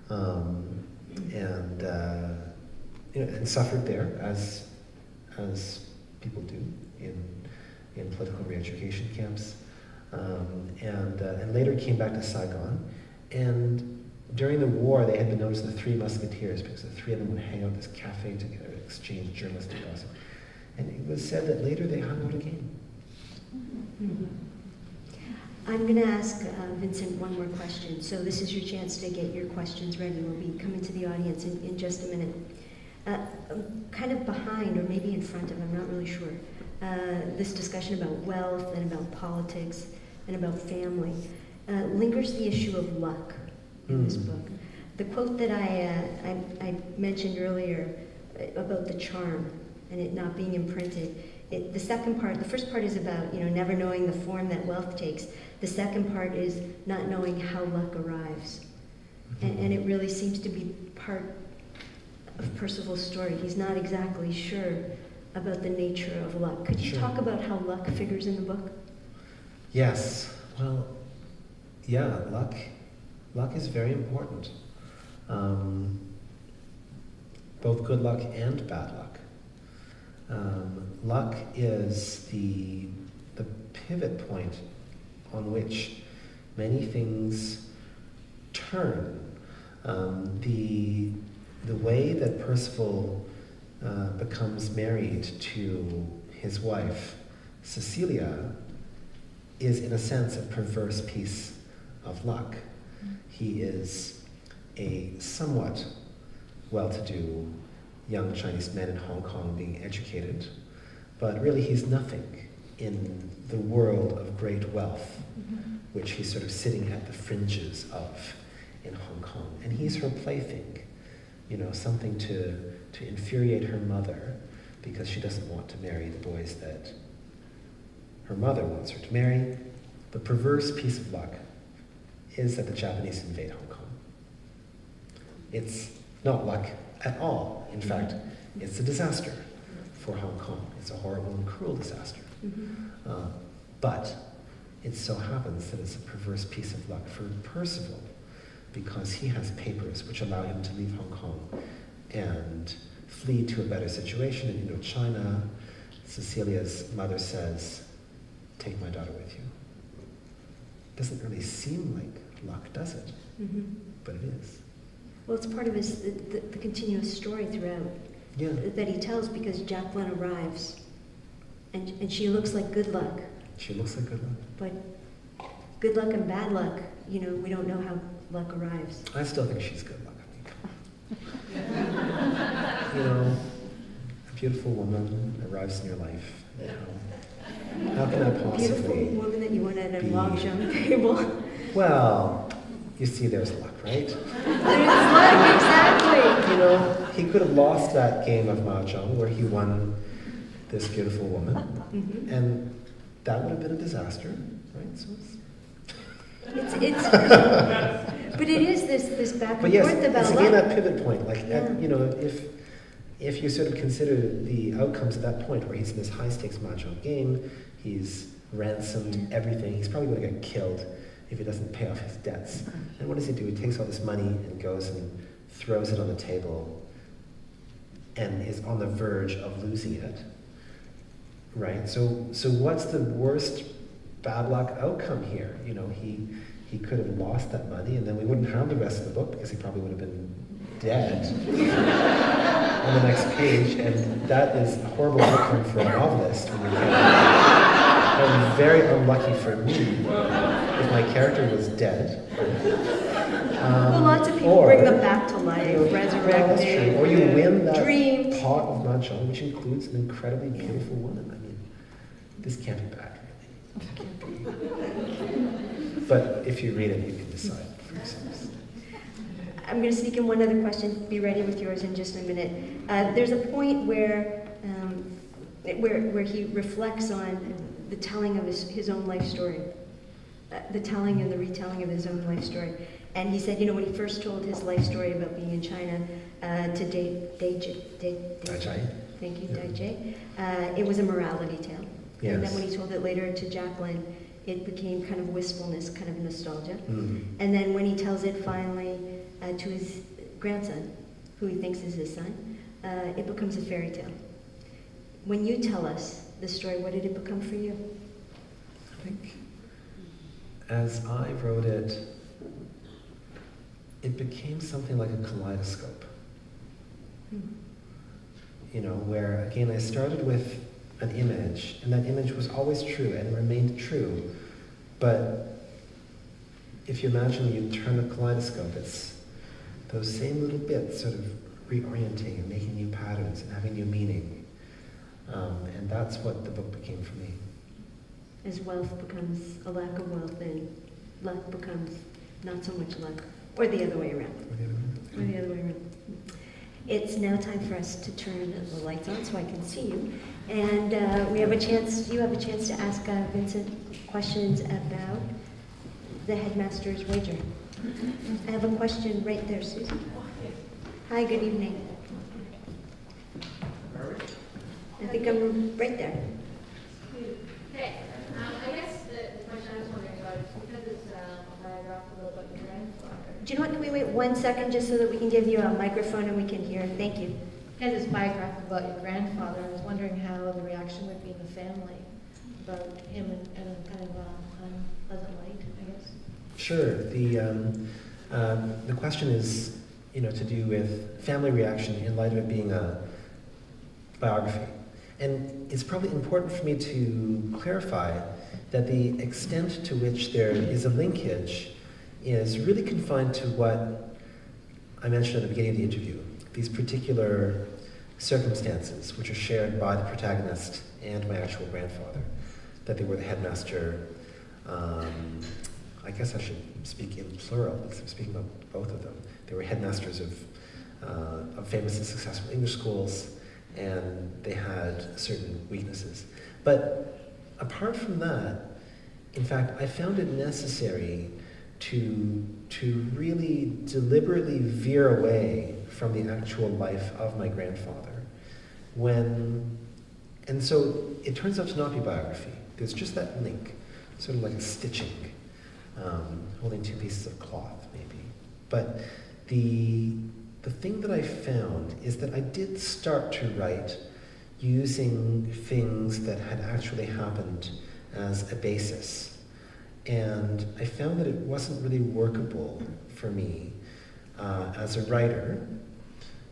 and suffered there as people do in political re-education camps, and later came back to Saigon. And during the war, they had been known as the Three Musketeers because the three of them would hang out at this cafe together, exchange journalistic gossip. And it was said that later they hung out again. I'm going to ask Vincent one more question. So this is your chance to get your questions ready. We'll be coming to the audience in just a minute. Kind of behind, or maybe in front of, I'm not really sure, this discussion about wealth and about politics and about family, lingers the issue of luck in this book. The quote that I mentioned earlier about the charm and it not being imprinted, the first part is about never knowing the form that wealth takes. The second part is not knowing how luck arrives. And it really seems to be part of Percival's story. He's not exactly sure about the nature of luck. Could you talk about how luck figures in the book? Yes. Well, yeah, luck is very important. Both good luck and bad luck. Luck is the pivot point on which many things turn. The way that Percival becomes married to his wife, Cecilia, is in a sense a perverse piece of luck. He is a somewhat well-to-do young Chinese man in Hong Kong being educated, but really he's nothing in the world of great wealth, which he's sort of sitting at the fringes of in Hong Kong. And he's her plaything, something to infuriate her mother because she doesn't want to marry the boys that her mother wants her to marry. The perverse piece of luck is that the Japanese invade Hong Kong. It's not luck at all. In fact, it's a disaster for Hong Kong. It's a horrible and cruel disaster. But it so happens that it's a perverse piece of luck for Percival because he has papers which allow him to leave Hong Kong and flee to a better situation in Indochina. Cecilia's mother says, "Take my daughter with you." Doesn't really seem like luck, does it? But it is. Well, it's part of the continuous story throughout that he tells, because Jacqueline arrives and she looks like good luck. She looks like good luck. But good luck and bad luck, we don't know how luck arrives. I still think she's good luck. A beautiful woman arrives in your life. How can I possibly... Beautiful woman that you want at a mahjong table. Well, you see, there's luck, right? There's luck, exactly. He could have lost that game of mahjong where he won this beautiful woman, and that would have been a disaster, right? So it's but it is this back and forth about it's luck. again that pivot point. If you sort of consider the outcomes at that point, where he's in this high-stakes mahjong game, he's ransomed everything. He's probably going to get killed if he doesn't pay off his debts. And what does he do? He takes all this money and goes and throws it on the table and is on the verge of losing it. Right? So what's the worst bad luck outcome here? He could have lost that money, and then we wouldn't have the rest of the book because he probably would have been dead on the next page, and that is a horrible outcome for a novelist when you're that would be very unlucky for me if my character was dead. Well, lots of people bring them back to life, resurrected. Or you win that dream. pot of mahjong, which includes an incredibly beautiful woman. I mean, this can't be bad, really. But if you read it, you can decide for yourselves. I'm going to sneak in one other question. Be ready with yours in just a minute. There's a point where he reflects on the telling of his own life story, the telling and the retelling of his own life story. And he said, when he first told his life story about being in China to Dai-Jai. Thank you, Dai-Jai. It was a morality tale. Yes. And then when he told it later to Jacqueline, it became kind of wistfulness, kind of nostalgia. Mm. And then when he tells it finally to his grandson, who he thinks is his son, it becomes a fairy tale. When you tell us the story, what did it become for you? I think as I wrote it, it became something like a kaleidoscope. Where again I started with an image, and that image was always true and remained true. But if you imagine you turn a kaleidoscope, it's those same little bits sort of reorienting and making new patterns and having new meaning. And that's what the book became for me. As wealth becomes a lack of wealth, and luck becomes not so much luck, or the other way around. Or the other way around. It's now time for us to turn the lights on so I can see you. And you have a chance to ask Vincent questions about the Headmaster's wager. I have a question right there, Susan. Hi, good evening. I think I'm right there. Hey, I guess the question I was wondering about is because it's a biographical about your grandfather. Do you know what? Can we wait 1 second just so that we can give you a microphone and we can hear? Thank you. Because it's biographical about your grandfather, I was wondering how the reaction would be in the family about him in a kind of unpleasant light, I guess. Sure. The question is, to do with family reaction in light of it being a biography. And it's probably important for me to clarify that the extent to which there is a linkage is really confined to what I mentioned at the beginning of the interview, these particular circumstances which are shared by the protagonist and my actual grandfather, that they were the headmaster. I guess I should speak in plural because I'm speaking about both of them. They were headmasters of famous and successful English schools, and they had certain weaknesses. But apart from that, in fact, I found it necessary to really deliberately veer away from the actual life of my grandfather. And so it turns out to not be biography. There's just that link, sort of like a stitching, holding two pieces of cloth, maybe. But the thing that I found is that I did start to write using things that had actually happened as a basis. And I found that it wasn't really workable for me as a writer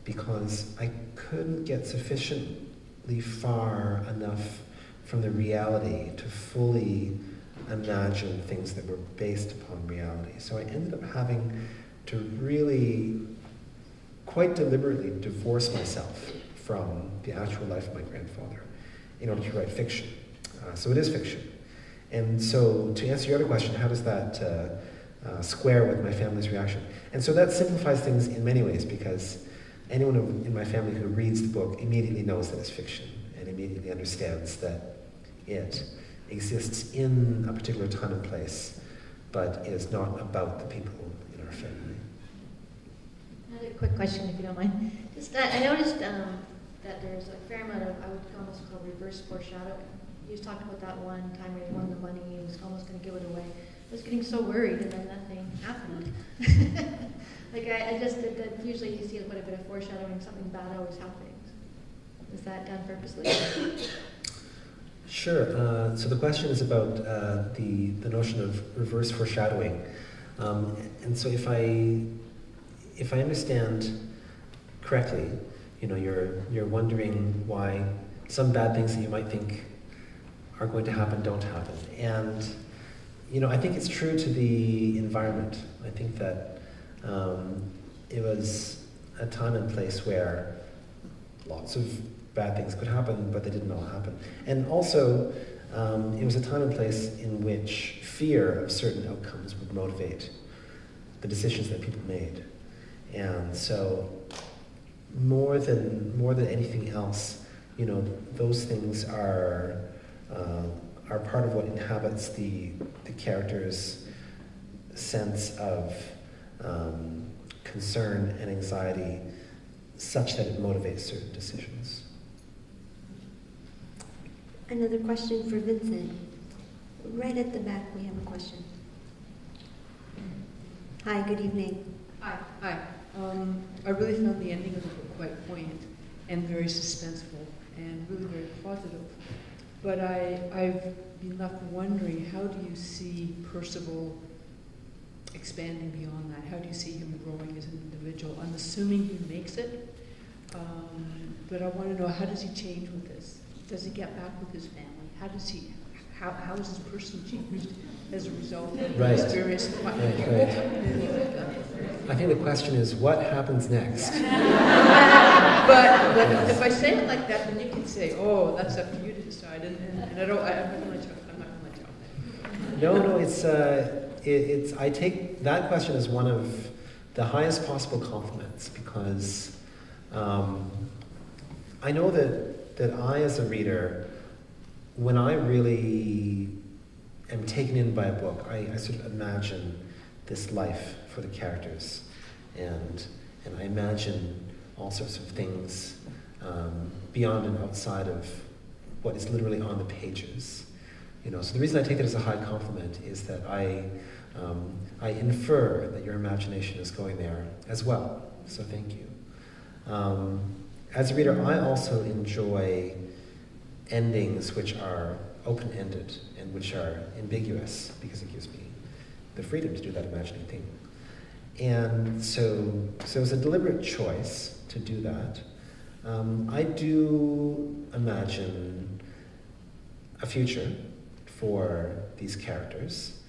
because I couldn't get sufficiently far enough from the reality to fully imagine things that were based upon reality. So I ended up having to really quite deliberately divorce myself from the actual life of my grandfather in order to write fiction. So it is fiction. And so to answer your other question, how does that square with my family's reaction? And so that simplifies things in many ways because anyone in my family who reads the book immediately knows that it's fiction and immediately understands that it exists in a particular time and place, but is not about the people in our family. Another quick question, if you don't mind. Just I noticed that there's a fair amount of, I would almost call reverse foreshadowing. You talked about that one time where he won the money, he was almost going to give it away. I was getting so worried, and then nothing happened. I just that usually you see quite a bit of foreshadowing, something bad always happens. Is that done purposely? Sure. So the question is about the notion of reverse foreshadowing, and so if I understand correctly, you're wondering why some bad things that you might think are going to happen don't happen. And I think it's true to the environment. I think that it was a time and place where lots of bad things could happen, but they didn't all happen. And also, it was a time and place in which fear of certain outcomes would motivate the decisions that people made. And so, more than anything else, those things are part of what inhabits the character's sense of concern and anxiety, such that it motivates certain decisions. Another question for Vincent. Right at the back, we have a question. Hi, good evening. Hi. I really found the ending of the book quite poignant and very suspenseful and really very positive. But I've been left wondering, how do you see Percival expanding beyond that? How do you see him growing as an individual? I'm assuming he makes it, but I want to know, how does he change with this? does he get back with his family? How is his person changed as a result of Right. these various Right. I think the question is, what happens next? But if I say it like that, then you can say, oh, that's up to you to decide, and I'm not going to let you. No, it's. I take that question as one of the highest possible compliments, because I know that I, as a reader, when I really am taken in by a book, I sort of imagine this life for the characters, and I imagine all sorts of things beyond and outside of what is literally on the pages. So the reason I take that as a high compliment is that I infer that your imagination is going there as well. So thank you. As a reader, I also enjoy endings which are open-ended and which are ambiguous, because it gives me the freedom to do that imagining thing. And so it was a deliberate choice to do that. I do imagine a future for these characters,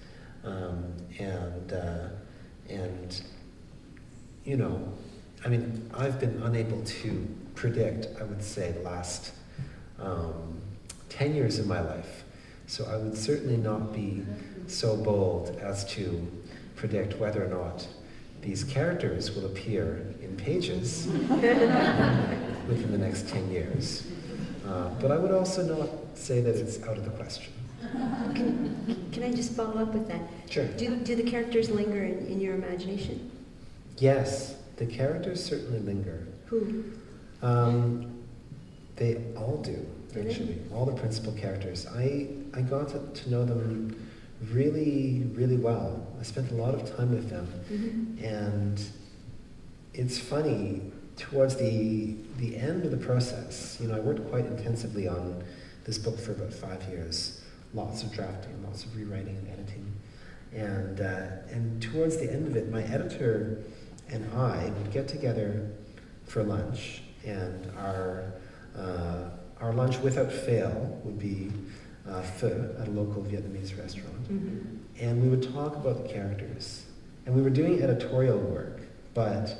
I've been unable to predict, I would say, the last 10 years of my life. So I would certainly not be so bold as to predict whether or not these characters will appear in pages within the next 10 years. But I would also not say that it's out of the question. Can I just follow up with that? Sure. Do the characters linger in your imagination? Yes, the characters certainly linger. Who? They all do, actually. All the principal characters. I got to know them really, really well. I spent a lot of time with them. Mm-hmm. And it's funny, towards the end of the process, I worked quite intensively on this book for about 5 years. Lots of drafting, lots of rewriting and editing. And towards the end of it, my editor and I would get together for lunch, and our lunch without fail would be pho at a local Vietnamese restaurant. Mm-hmm. And we would talk about the characters. And we were doing editorial work, but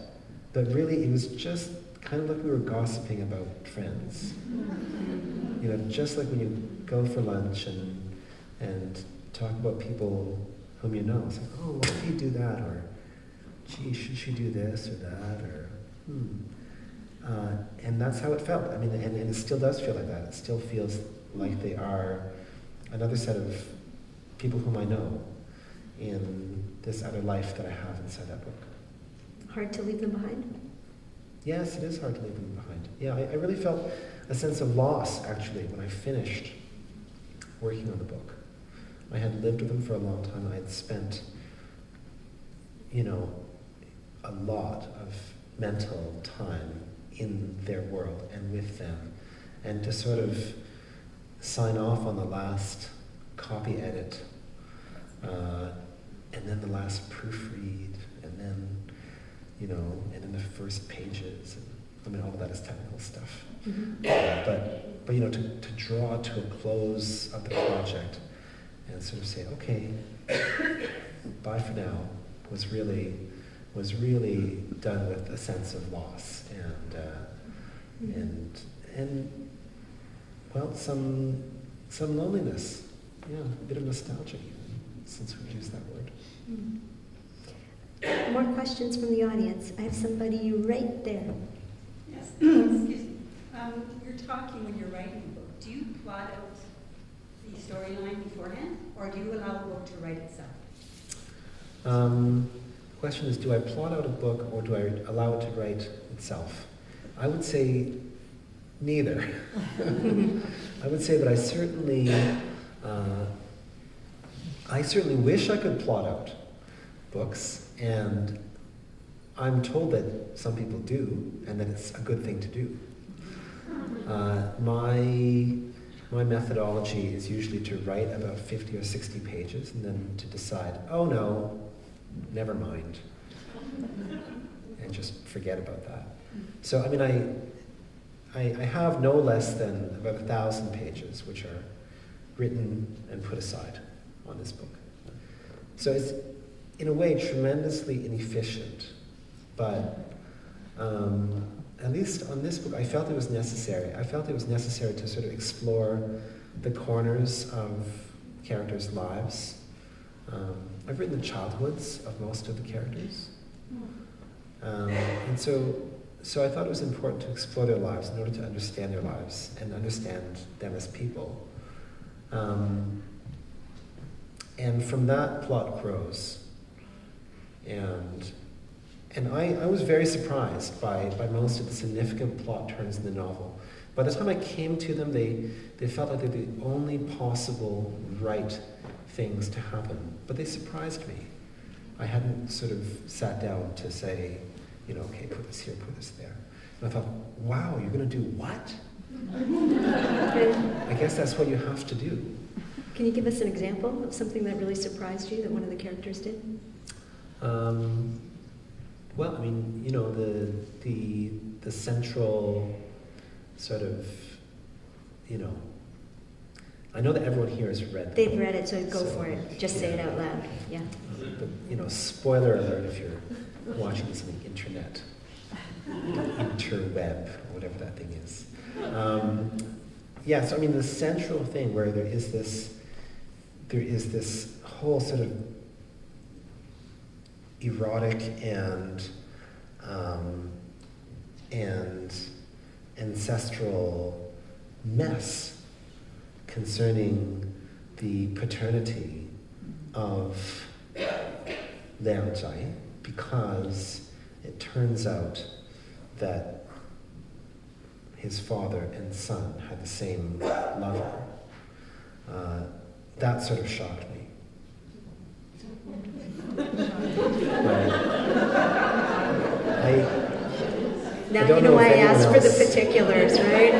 really it was just kind of like we were gossiping about friends. Just like when you go for lunch and talk about people whom you know. It's like, oh, why did he do that? Or, gee, should she do this or that? Or, and that's how it felt. And it still does feel like that. It still feels like they are another set of people whom I know in this other life that I have inside that book. Hard to leave them behind? Yes, it is hard to leave them behind. Yeah, I really felt a sense of loss, actually, when I finished working on the book. I had lived with them for a long time. I had spent, a lot of mental time in their world and with them. And to sort of sign off on the last copy edit, and then the last proofread, and then, and then the first pages. And, all of that is technical stuff. Mm-hmm. But to draw to a close of the project and sort of say, okay, bye for now, was really done with a sense of loss and some loneliness. Yeah, a bit of nostalgia even, since we've used that word. Mm-hmm. More questions from the audience. I have somebody right there. Yes, excuse me. You're talking when you're writing a book. Do you plot out the storyline beforehand, or do you allow the book to write itself? The question is, do I plot out a book, or do I allow it to write itself? I would say neither. I would say that I certainly wish I could plot out books, and I'm told that some people do, and that it's a good thing to do. My methodology is usually to write about 50 or 60 pages, and then to decide, oh no, never mind, and just forget about that. So, I have no less than about 1,000 pages, which are written and put aside on this book. So it's, in a way, tremendously inefficient, but at least on this book, I felt it was necessary. I felt it was necessary to sort of explore the corners of characters' lives. I've written the childhoods of most of the characters. And so I thought it was important to explore their lives in order to understand their lives and understand them as people. And from that, plot grows. And I was very surprised by most of the significant plot turns in the novel. By the time I came to them, they felt like they were the only possible right things to happen. But they surprised me. I hadn't sort of sat down to say, okay, put this here, put this there. And I thought, wow, you're going to do what? I guess that's what you have to do. Can you give us an example of something that really surprised you that one of the characters did? Well, I mean, the central sort of, I know that everyone here has read. They've read it, so go for it. Just say it out loud. Yeah. But, spoiler alert if you're watching this on the internet, interweb, or whatever that thing is. So I mean, the central thing where there is this whole sort of erotic and ancestral mess concerning the paternity of Liang Zhai, because it turns out that his father and son had the same lover. That sort of shocked me. Now you know why I asked for the particulars, right?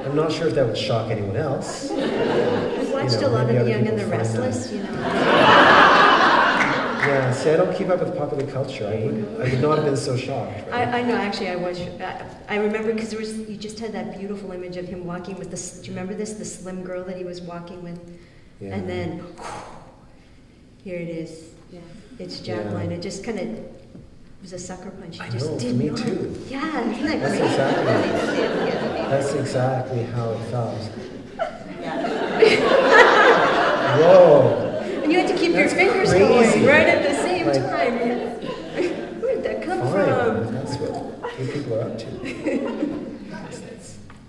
I'm not sure if that would shock anyone else. I've watched a lot of The Young and the Restless, Yeah, see, I don't keep up with popular culture. I would not have been so shocked. Right? I know, actually, I was. I remember because you just had that beautiful image of him walking with this. Do you remember this? The slim girl that he was walking with, and then here it is. Yeah, it's Jacqueline. It just kind of was a sucker punch. I know, for me too. Yeah, isn't that great? That's exactly how it felt. Whoa. And you had to keep your fingers going right at the same time. Where'd that come from? That's what you people are up to.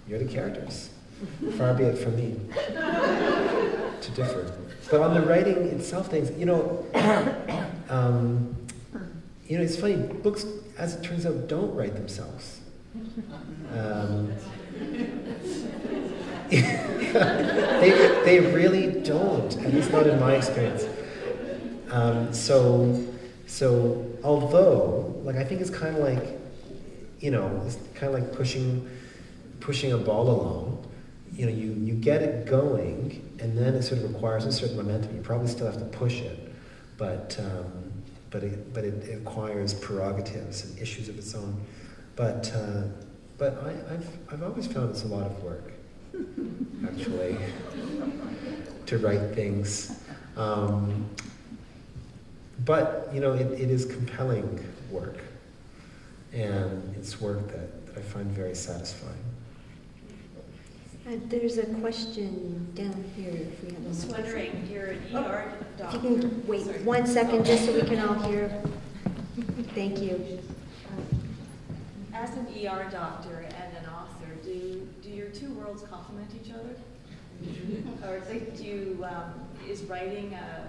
You're the characters. Far be it from me to differ. But on the writing itself, things, it's funny, books, as it turns out, don't write themselves. They really don't, at least not in my experience. So although, I think it's kind of like, it's kind of like pushing a ball along. You get it going, and then it sort of requires a certain momentum. You probably still have to push it, but it acquires prerogatives and issues of its own. But I've always found it's a lot of work, actually, to write things. But it is compelling work, and it's work that I find very satisfying. There's a question down here. If we have I was wondering, you're an ER doctor. If you can wait 1 second just so we can all hear. Thank you. As an ER doctor and an author, do your two worlds complement each other? Or is writing a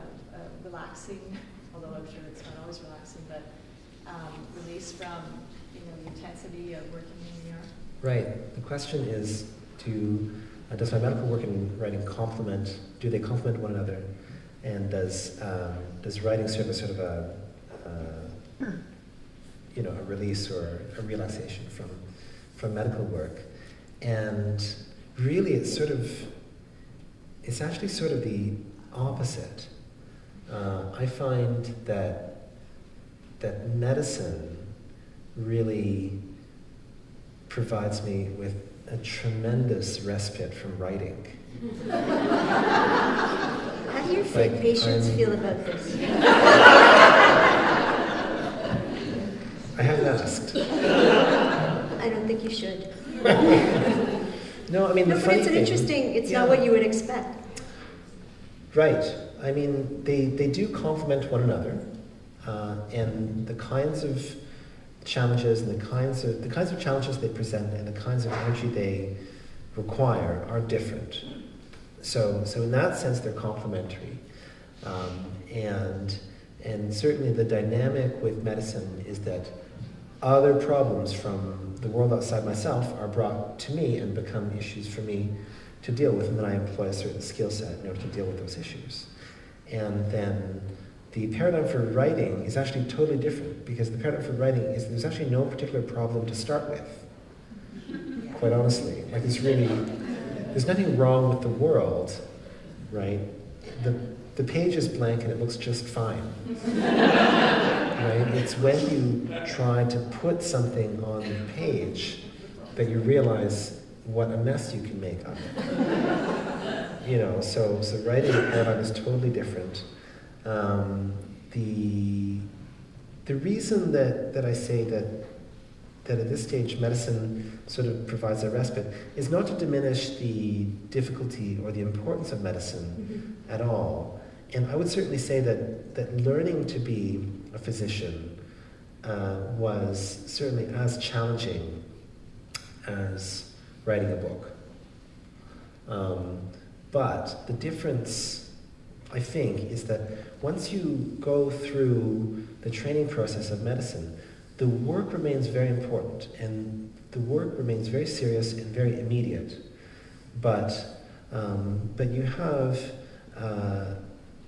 relaxing, although I'm sure it's not always relaxing, but release from the intensity of working in ER? Right. The question is, does my medical work and writing do they complement one another? And does writing serve as sort of a release or a relaxation from medical work? And really it's actually sort of the opposite. I find that medicine really provides me with a tremendous respite from writing. How do your fake patients feel about this? I haven't asked. I don't think you should. No, I mean, No, the but funny it's an thing, interesting, it's yeah. not what you would expect. Right. I mean, they do complement one another, and the kinds of challenges and the kinds of challenges they present and the kinds of energy they require are different. So in that sense, they're complementary, and certainly the dynamic with medicine is that other problems from the world outside myself are brought to me and become issues for me to deal with, and then I employ a certain skill set in order to deal with those issues. And then the paradigm for writing is actually totally different, because the paradigm for writing is there's actually no particular problem to start with, quite honestly. Like there's nothing wrong with the world, right? The page is blank and it looks just fine. Right? It's when you try to put something on the page that you realize what a mess you can make of it. You know, so writing a paradigm is totally different. The reason that I say that at this stage medicine sort of provides a respite is not to diminish the difficulty or the importance of medicine at all. And I would certainly say that learning to be a physician was certainly as challenging as writing a book. But the difference, I think, is that once you go through the training process of medicine, the work remains very important, and the work remains very serious and very immediate. But you have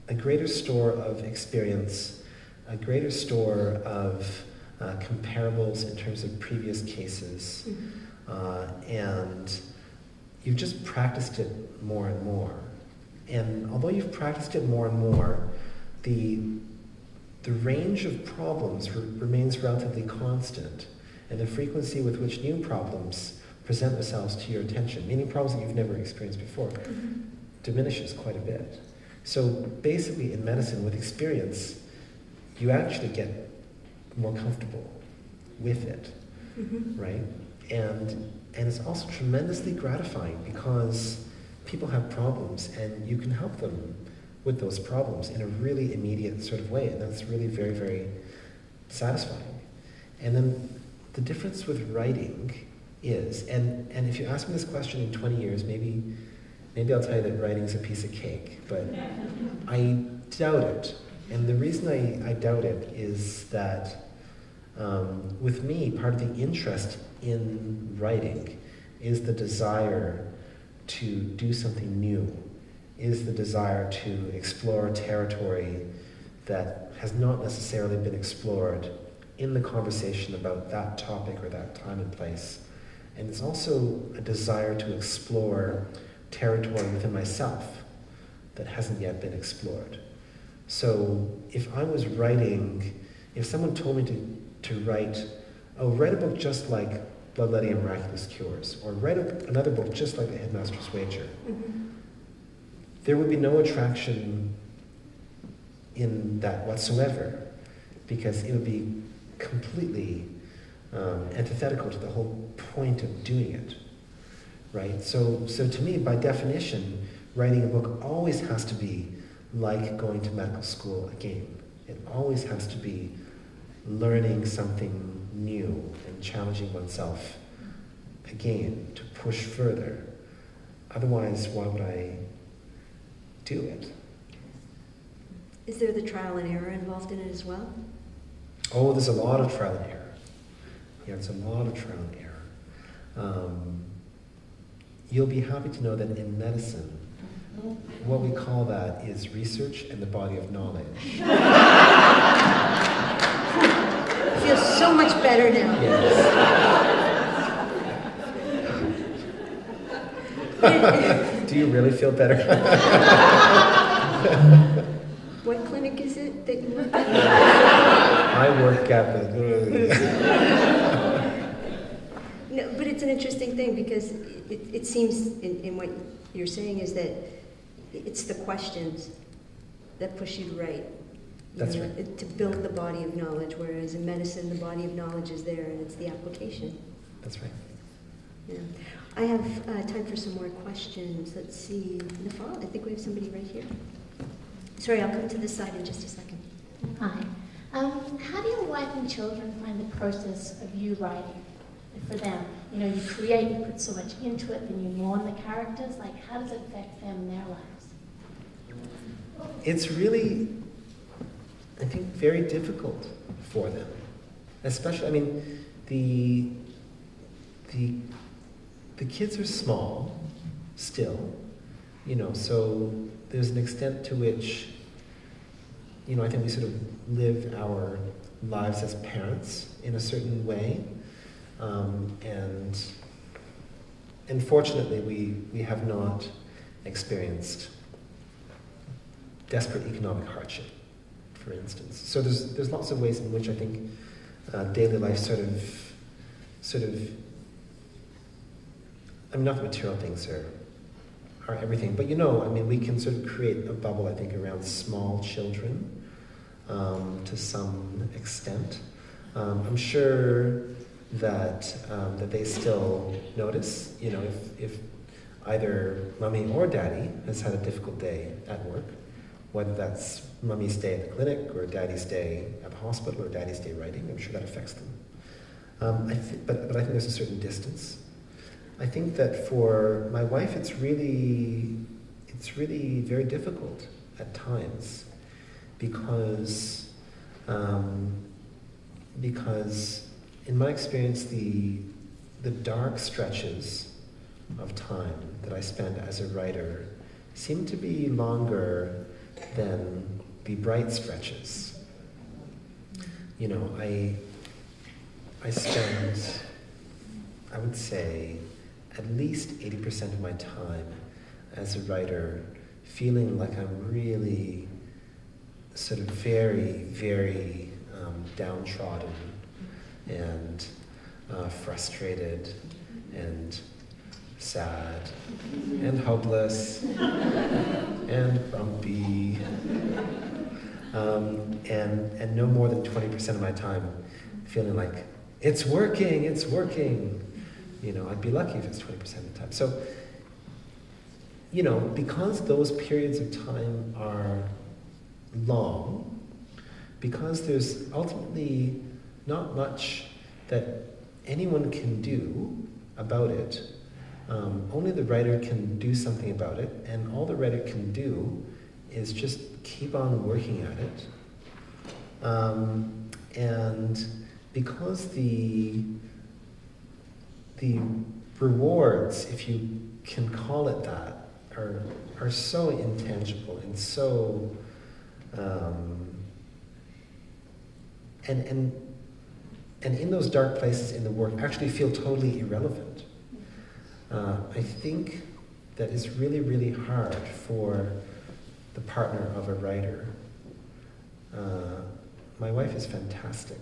a greater store of experience, a greater store of comparables in terms of previous cases, and you've just practiced it more and more. And although you've practiced it more and more, the range of problems remains relatively constant, and the frequency with which new problems present themselves to your attention, meaning problems that you've never experienced before, diminishes quite a bit. So basically in medicine, with experience, you actually get more comfortable with it, right? And it's also tremendously gratifying because people have problems and you can help them with those problems in a really immediate sort of way, and that's really very, very satisfying. And then the difference with writing is, and if you ask me this question in 20 years, maybe I'll tell you that writing is a piece of cake, but I doubt it. And the reason I doubt it is that with me, part of the interest in writing is the desire to do something new, is the desire to explore territory that has not necessarily been explored in the conversation about that topic or that time and place. And it's also a desire to explore territory within myself that hasn't yet been explored. So if I was writing, if someone told me to write a book just like Bloodletting and Miraculous Cures, or write another book just like The Headmaster's Wager, there would be no attraction in that whatsoever, because it would be completely antithetical to the whole point of doing it, right? So to me, by definition, writing a book always has to be like going to medical school again. It always has to be learning something new and challenging oneself again to push further. Otherwise, why would I do it? Is there the trial and error involved in it as well? Oh, there's a lot of trial and error. Yeah, it's a lot of trial and error. You'll be happy to know that in medicine, what we call that is research and the body of knowledge. I feel so much better now. Yes. Do you really feel better? What clinic is it that you work at? I work at the... No, but it's an interesting thing because it seems in what you're saying is that it's the questions that push you to write. That's right. To build the body of knowledge, whereas in medicine, the body of knowledge is there and it's the application. That's right. Yeah. I have time for some more questions. Let's see. Nafal, I think we have somebody right here. Sorry, I'll come to this side in just a second. Hi. How do your wife and children find the process of you writing for them? You know, you create, you put so much into it, then you mourn the characters. Like, how does it affect them in their lives? It's really, I think, very difficult for them. Especially, I mean, the kids are small still, you know, so there's an extent to which, you know, I think we sort of live our lives as parents in a certain way. And fortunately, we have not experienced desperate economic hardship, for instance. So there's lots of ways in which I think daily life sort of, I mean, not the material things are everything, but you know, I mean, we can sort of create a bubble, I think, around small children to some extent. I'm sure that they still notice, you know, if either mommy or daddy has had a difficult day at work, whether that's mommy's day at the clinic or daddy's day at the hospital or daddy's day writing, I'm sure that affects them. But I think there's a certain distance. I think that for my wife, it's really very difficult at times because in my experience, the dark stretches of time that I spend as a writer seem to be longer than the bright stretches. You know, I spend, I would say, at least 80% of my time as a writer feeling like I'm really sort of very, very downtrodden and frustrated and sad and hopeless and grumpy, and no more than 20% of my time feeling like it's working. You know, I'd be lucky if it's 20% of the time. So, you know, because those periods of time are long, because there's ultimately not much that anyone can do about it, only the writer can do something about it, and all the writer can do is just keep on working at it. And because the rewards, if you can call it that, are so intangible and so and in those dark places in the work actually feel totally irrelevant. I think that it's really, really hard for the partner of a writer. My wife is fantastic.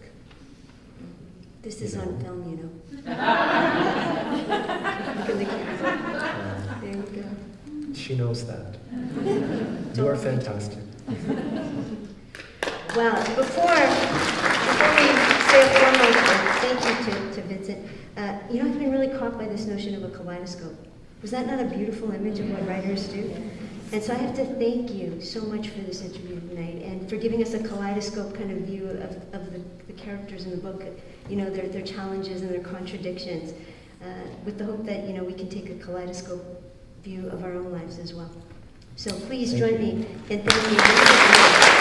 This is on film, you know. There you go. She knows that. You are fantastic. Well, before we say a formal thank you to Vincent, you know, I've been really caught by this notion of a kaleidoscope. Was that not a beautiful image of what writers do? And so I have to thank you so much for this interview tonight and for giving us a kaleidoscope kind of view of the characters in the book, you know, their challenges and their contradictions, with the hope that, you know, we can take a kaleidoscope view of our own lives as well. So please join me in thanking you.